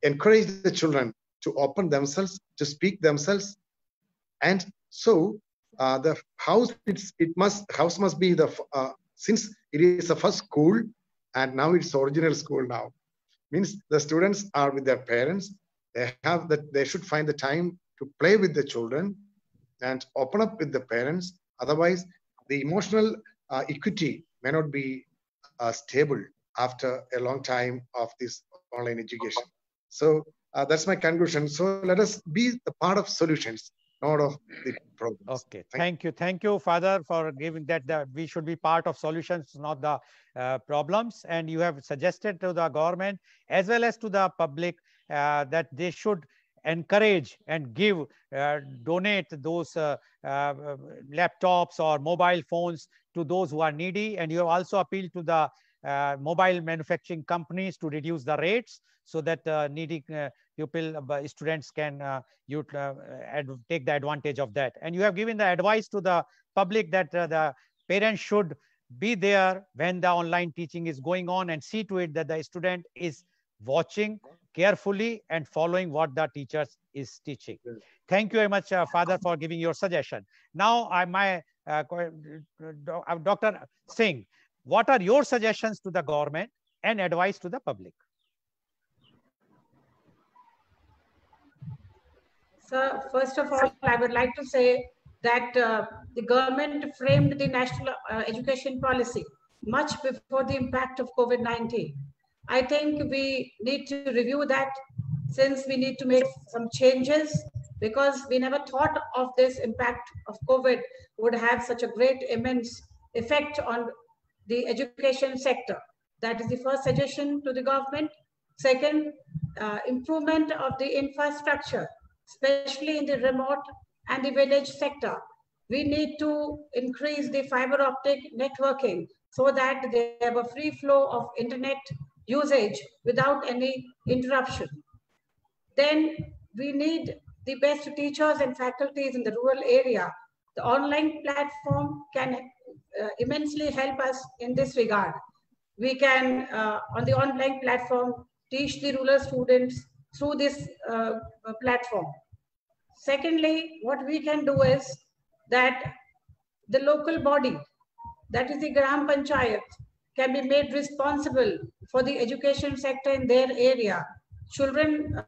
encourage the children to open themselves, to speak themselves. And so the house, house must be the, since it is the first school and now it's original school now, means the students are with their parents. They should find the time to play with the children and open up with the parents. Otherwise, the emotional equity may not be stable after a long time of this online education. So that's my conclusion. So let us be the part of solutions, not of the problems. Okay, thank you. Thank you, Father, for giving that we should be part of solutions, not the problems. And you have suggested to the government as well as to the public that they should encourage and give, donate those laptops or mobile phones to those who are needy. And you have also appealed to the mobile manufacturing companies to reduce the rates so that needy students can take the advantage of that. And you have given the advice to the public that the parents should be there when the online teaching is going on and see to it that the student is watching carefully and following what the teacher is teaching. Thank you very much, Father, for giving your suggestion. Now, Dr. Singh, what are your suggestions to the government and advice to the public? So, first of all, I would like to say that the government framed the national education policy much before the impact of COVID-19. I think we need to review that, since we need to make some changes, because we never thought of this impact of COVID would have such a great, immense effect on the education sector. That is the first suggestion to the government. Second, improvement of the infrastructure, especially in the remote and the village sector. We need to increase the fiber optic networking so that they have a free flow of internet usage without any interruption. Then we need the best teachers and faculties in the rural area. The online platform can immensely help us in this regard. We can, on the online platform, teach the rural students through this platform. Secondly, what we can do is that the local body, that is the Gram Panchayat, can be made responsible for the education sector in their area. Children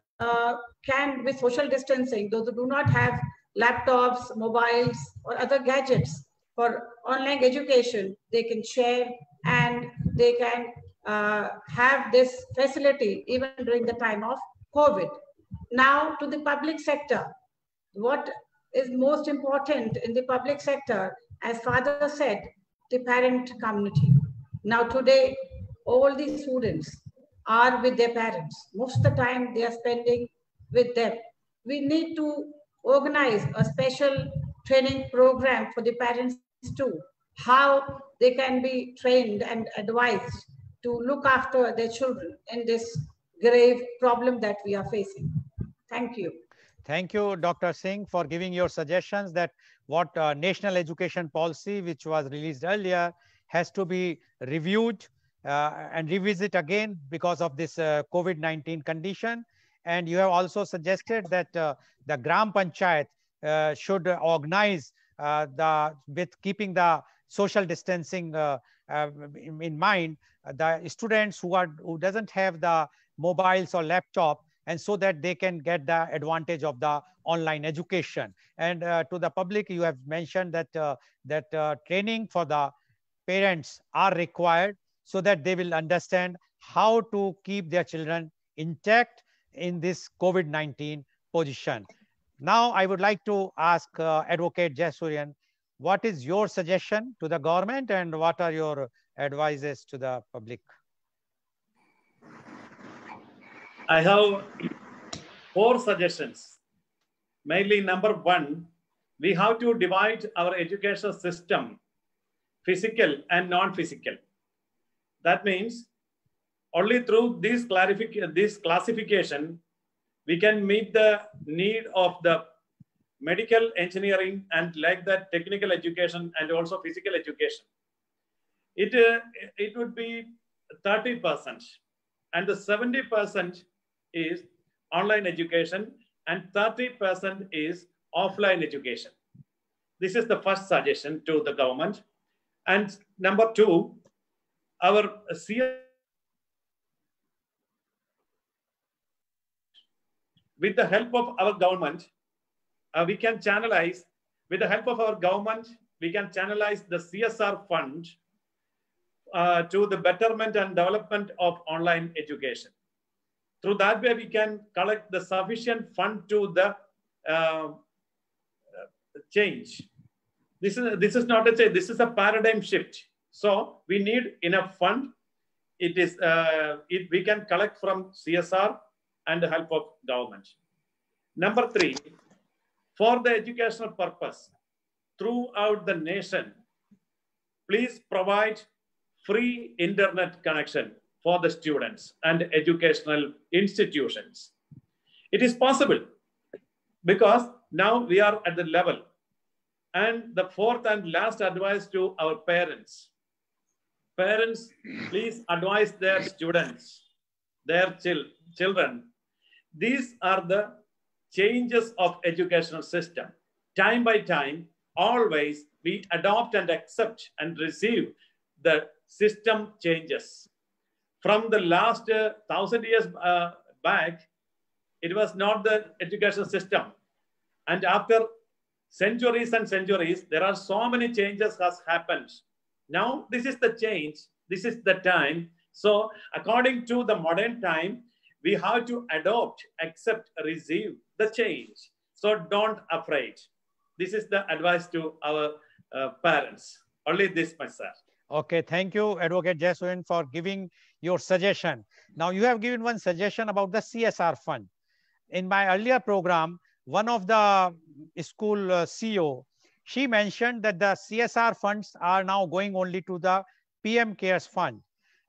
can, with social distancing, those who do not have laptops, mobiles, or other gadgets for online education, they can share and they can have this facility even during the time of COVID. Now, to the public sector, what is most important in the public sector, as Father said, the parent community. Now today, all the students are with their parents. Most of the time they are spending with them. We need to organize a special training program for the parents too, how they can be trained and advised to look after their children in this grave problem that we are facing. Thank you. Thank you, Dr. Singh, for giving your suggestions that what national education policy, which was released earlier, has to be reviewed and revisit again because of this COVID-19 condition. And you have also suggested that the Gram Panchayat should organize with keeping the social distancing in mind, the students who doesn't have the mobiles or laptop, and so that they can get the advantage of the online education. And to the public, you have mentioned that training for the parents are required so that they will understand how to keep their children intact in this COVID-19 position. Now, I would like to ask Advocate Jaisurian, what is your suggestion to the government and what are your advices to the public? I have 4 suggestions. Mainly, number 1, we have to divide our education system, physical and non-physical. That means only through this classification, we can meet the need of the medical engineering and like that technical education and also physical education. It would be 30%, and the 70% is online education and 30% is offline education. This is the first suggestion to the government. And number 2, our with the help of our government, we can channelize, with the help of our government, we can channelize the CSR fund to the betterment and development of online education. Through that way, we can collect the sufficient fund to the change. This is not a change, this is a paradigm shift. So we need enough fund. We can collect from CSR and the help of government. Number 3, for the educational purpose, throughout the nation, please provide free internet connection for the students and educational institutions. It is possible because now we are at the level. And the 4th and last advice to our parents. Parents, please advise their students, their children. These are the changes of educational system. Time by time, always we adopt and accept and receive the system changes. From the last 1,000 years back, it was not the education system. And after centuries and centuries, there are so many changes has happened. Now, this is the change. This is the time. So according to the modern time, we have to adopt, accept, receive the change. So don't afraid. This is the advice to our parents. Only this, my sir. Okay, thank you, Advocate Jaisurian, for giving your suggestion. Now, you have given one suggestion about the CSR fund. In my earlier program, one of the school CEO, she mentioned that the CSR funds are now going only to the PM Cares Fund.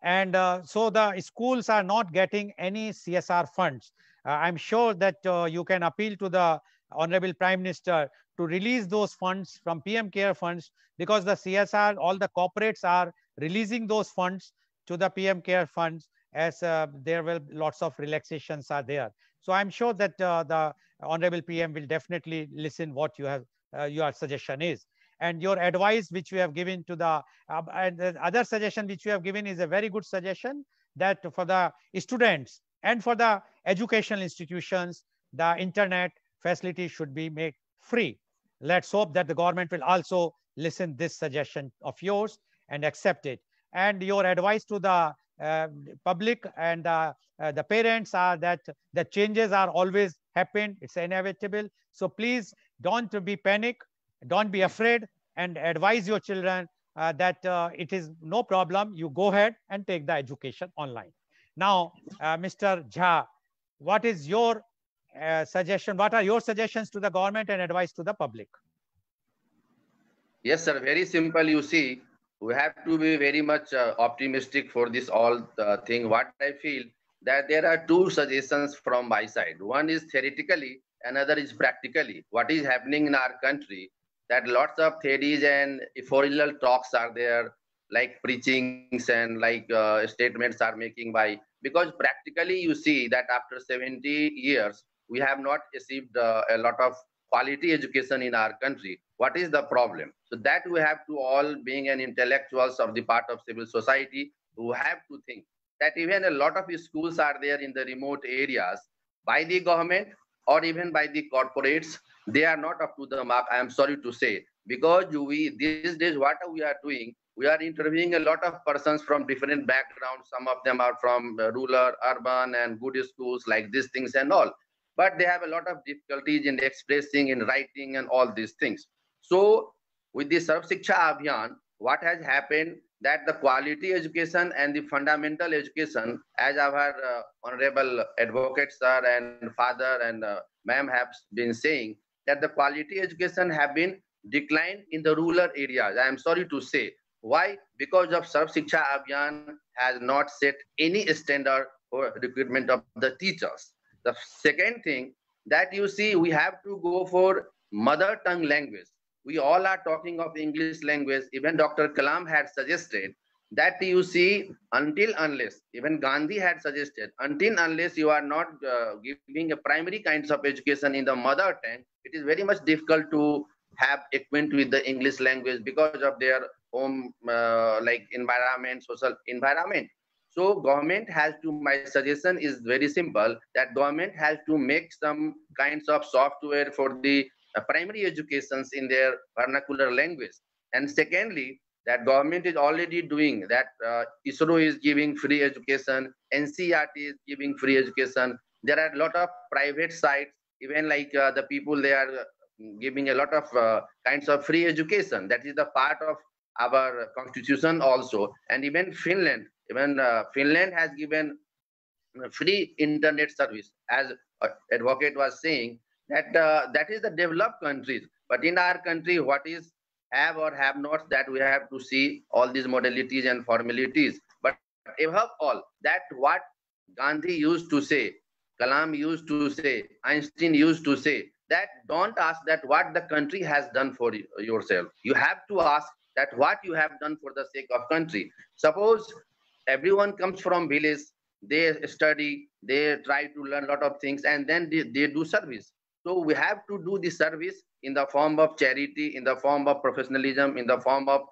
And so the schools are not getting any CSR funds. I'm sure that you can appeal to the Honorable Prime Minister to release those funds from PM Care funds, because the CSR, all the corporates are releasing those funds to the PM Care funds, as there will lots of relaxations are there. So I'm sure that the Honorable PM will definitely listen what you have, your suggestion is. And your advice which you have given to the, and the other suggestion which you have given is a very good suggestion, that for the students and for the educational institutions, the internet facility should be made free. Let's hope that the government will also listen this suggestion of yours and accept it. And your advice to the public and the parents are that the changes are always happen. It's inevitable. So please don't be panic. Don't be afraid, and advise your children that it is no problem. You go ahead and take the education online. Now, Mr. Jha, what is your suggestion? What are your suggestions to the government and advice to the public? Yes, sir. Very simple. You see, we have to be very much optimistic for this all thing. What I feel, that there are two suggestions from my side. One is theoretically, another is practically. What is happening in our country, that lots of theories and ephemeral talks are there, like preachings and like statements are making by, because practically you see that after 70 years, we have not received a lot of quality education in our country. What is the problem? So that we have to all, being an intellectuals of the part of civil society, who have to think that even a lot of schools are there in the remote areas by the government or even by the corporates. They are not up to the mark, I am sorry to say, because we these days what we are doing, we are interviewing a lot of persons from different backgrounds. Some of them are from rural, urban, and good schools like these things and all. But they have a lot of difficulties in expressing, in writing, and all these things. So with the Sarv Shiksha Abhiyan, what has happened, that the quality education and the fundamental education, as our honorable advocate sir and father and ma'am have been saying, that the quality education have been declined in the rural areas. I am sorry to say. Why? Because of Sarv Shiksha Abhiyan has not set any standard for recruitment of the teachers. The second thing, that you see, we have to go for mother tongue language. We all are talking of English language. Even Dr. Kalam had suggested that, you see, until unless, even Gandhi had suggested, until unless you are not giving a primary kinds of education in the mother tongue, it is very much difficult to have acquaint with the English language because of their home like environment, social environment. So government has to, my suggestion is very simple, that government has to make some kinds of software for the primary educations in their vernacular language. And secondly, that government is already doing that. ISRO is giving free education, NCERT is giving free education. There are a lot of private sites, even like the people, they are giving a lot of kinds of free education. That is the part of our constitution also. And even Finland has given free internet service, as advocate was saying, that that is the developed countries. But in our country, what is have or have not, that we have to see all these modalities and formalities. But above all, that what Gandhi used to say, Kalam used to say, Einstein used to say, that don't ask that what the country has done for yourself. You have to ask that what you have done for the sake of country. Suppose everyone comes from village, they study, they try to learn a lot of things, and then they do service. So we have to do the service in the form of charity, in the form of professionalism, in the form of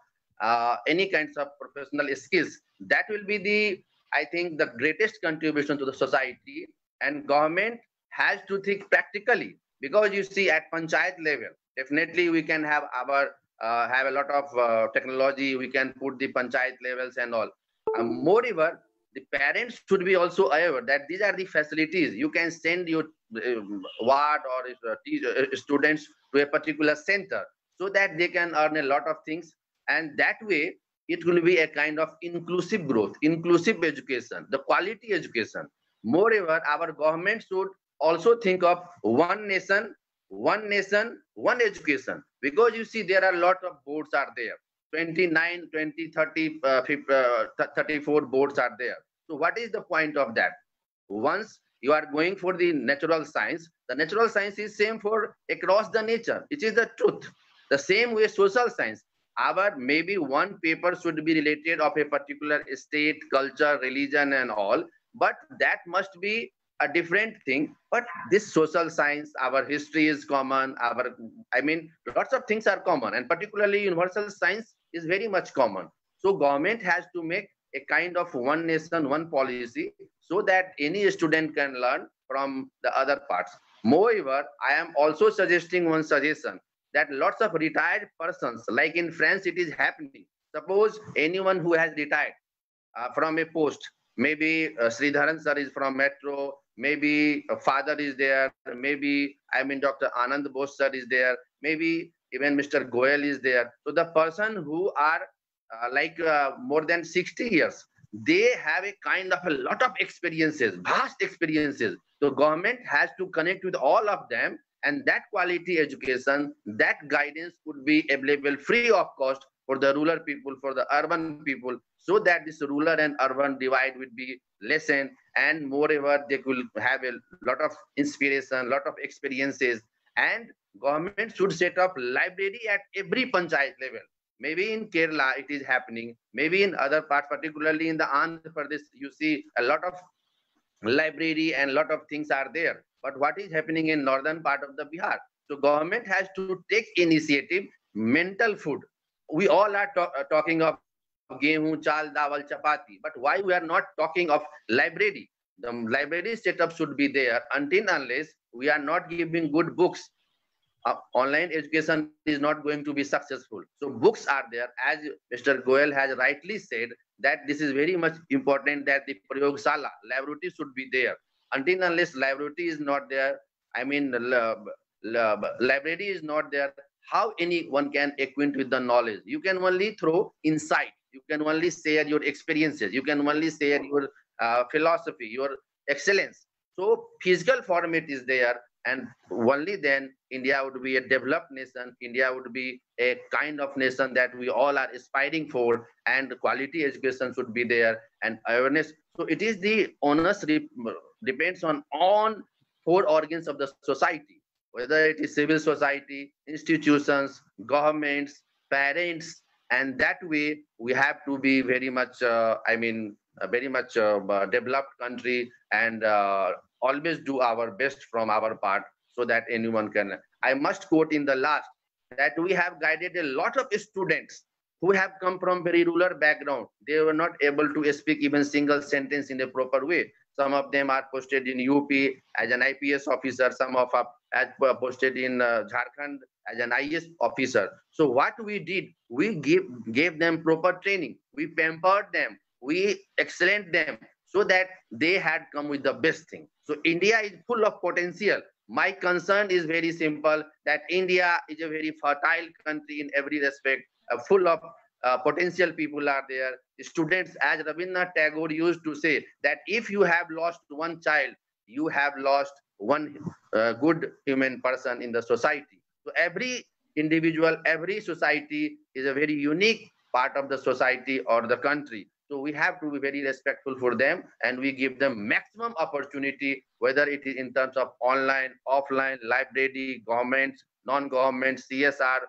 any kinds of professional skills. That will be the, I think, the greatest contribution to the society. And government has to think practically, because you see, at panchayat level, definitely we can have our have a lot of technology. We can put the panchayat levels and all. Moreover, the parents should be also aware that these are the facilities. You can send your ward or students to a particular center, so that they can earn a lot of things. And that way, it will be a kind of inclusive growth, inclusive education, the quality education. Moreover, our government should also think of one nation, one education. Because you see, there are a lot of boards are there. 29, 20, 30, 34 boards are there. So what is the point of that? Once you are going for the natural science, the natural science is same for across the nature. It is the truth. The same way social science. Our maybe one paper should be related of a particular state, culture, religion and all, but that must be a different thing. But this social science, our history is common, lots of things are common, and particularly universal science is very much common. So government has to make a kind of one nation, one policy, so that any student can learn from the other parts. Moreover, I am also suggesting one suggestion, that lots of retired persons, like in France it is happening. Suppose anyone who has retired from a post, maybe Sridharan sir is from Metro, maybe a father is there, maybe Dr. Anand Bose sir is there, maybe even Mr. Goyal is there. So the person who are more than 60 years, they have a kind of a lot of experiences, vast experiences. So government has to connect with all of them, and that quality education, that guidance could be available free of cost for the rural people, for the urban people, so that this rural and urban divide would be lessened, and moreover they could have a lot of inspiration, lot of experiences. And government should set up library at every panchayat level. Maybe in Kerala it is happening, maybe in other parts, particularly in the Andhra Pradesh, you see a lot of library and lot of things are there. But what is happening in northern part of the Bihar? So government has to take initiative. Mental food, we all are talking of gehu, chal, dawal, chapati, but why we are not talking of library? The library setup should be there. Until unless we are not giving good books, online education is not going to be successful. So books are there, as Mr. Goel has rightly said, that this is very much important, that the prayogshala laboratory should be there. Until unless laboratory is not there, I mean library is not there, how anyone can acquaint with the knowledge? You can only throw insight, you can only share your experiences, you can only share your philosophy, your excellence. So physical format is there, and only then India would be a developed nation. India would be a kind of nation that we all are aspiring for, and quality education should be there, and awareness. So it is the onus depends on four organs of the society, whether it is civil society, institutions, governments, parents, and that way we have to be very much, a very much developed country, and always do our best from our part, so that anyone can. I must quote in the last that we have guided a lot of students who have come from very rural background. They were not able to speak even single sentence in a proper way. Some of them are posted in UP as an IPS officer, some of us are posted in Jharkhand as an IS officer. So what we did, we gave them proper training, we pampered them, we excellent them, so that they had come with the best thing. So India is full of potential. My concern is very simple, that India is a very fertile country in every respect, full of potential people are there. Students, as Rabindranath Tagore used to say, that if you have lost one child, you have lost one good human person in the society. So every individual, every society is a very unique part of the society or the country. So we have to be very respectful for them, and we give them maximum opportunity, whether it is in terms of online, offline, library, governments, non-government, CSR,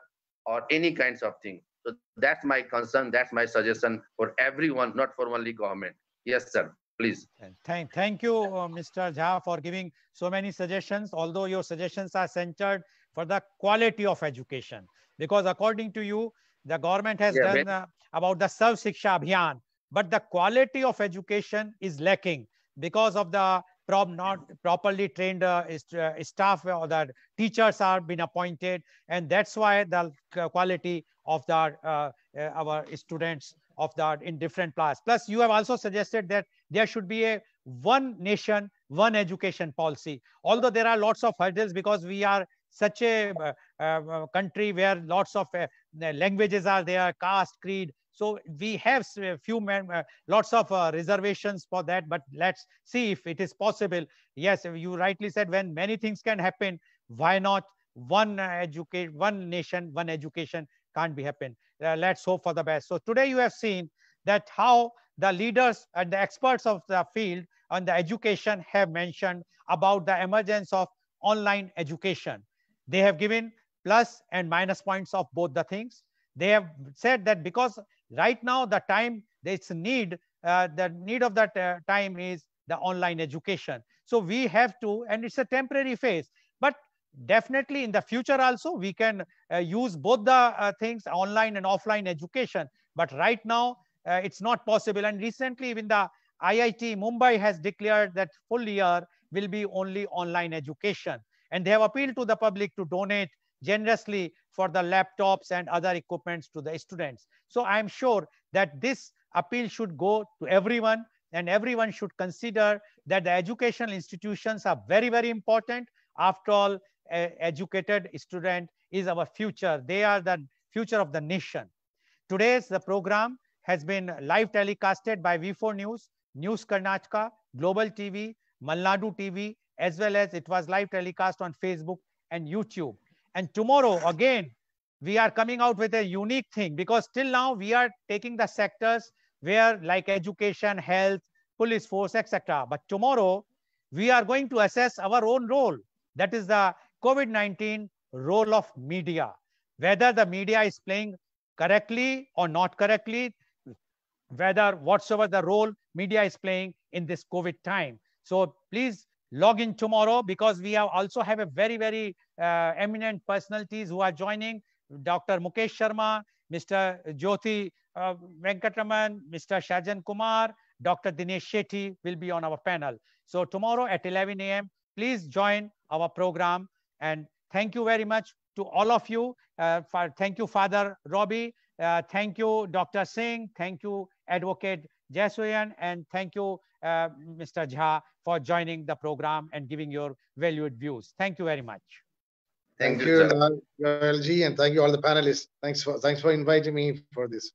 or any kinds of thing. So that's my concern, that's my suggestion for everyone, not for only government. Yes, sir, please. Thank you, Mr. Jha, for giving so many suggestions, although your suggestions are centered for the quality of education. Because according to you, the government has done about the Sarv Shiksha Abhiyan, but the quality of education is lacking because of the not properly trained staff, or the teachers are been appointed, and that's why the quality of the our students of the in different class. Plus, you have also suggested that there should be a one nation, one education policy. Although there are lots of hurdles, because we are such a country where lots of languages are there, caste, creed. So we have lots of reservations for that, but let's see if it is possible. Yes, you rightly said, when many things can happen, why not one nation, one education can't be happen. Let's hope for the best. So today you have seen that how the leaders and the experts of the field on the education have mentioned about the emergence of online education. They have given plus and minus points of both the things. They have said that because right now the time, there's a need, the need of that time is the online education. So we have to, and it's a temporary phase, but definitely in the future also we can use both the things, online and offline education. But right now it's not possible. And recently even the IIT Mumbai has declared that full year will be only online education. And they have appealed to the public to donate generously for the laptops and other equipments to the students. So I'm sure that this appeal should go to everyone, and everyone should consider that the educational institutions are very, very important. After all, educated student is our future. They are the future of the nation. Today's the program has been live telecasted by V4 News, News Karnataka, Global TV, Malnadu TV, as well as it was live telecast on Facebook and YouTube. And tomorrow again, we are coming out with a unique thing, because till now we are taking the sectors where like education, health, police force, etc. But tomorrow, we are going to assess our own role. That is the COVID-19 role of media. Whether the media is playing correctly or not correctly, whether whatsoever the role media is playing in this COVID time. So please log in tomorrow, because we also have a very eminent personalities who are joining. Dr. Mukesh Sharma, Mr. Jyoti Venkatraman, Mr. Shajan Kumar, Dr. Dinesh Shetty will be on our panel. So tomorrow at 11 a.m., please join our program. And thank you very much to all of you. Thank you, Father Robbie. Thank you, Dr. Singh. Thank you, Advocate Jasoyan. And thank you, Mr. Jha, for joining the program and giving your valued views. Thank you very much. Thank you, LG, and thank you all the panelists. Thanks for inviting me for this.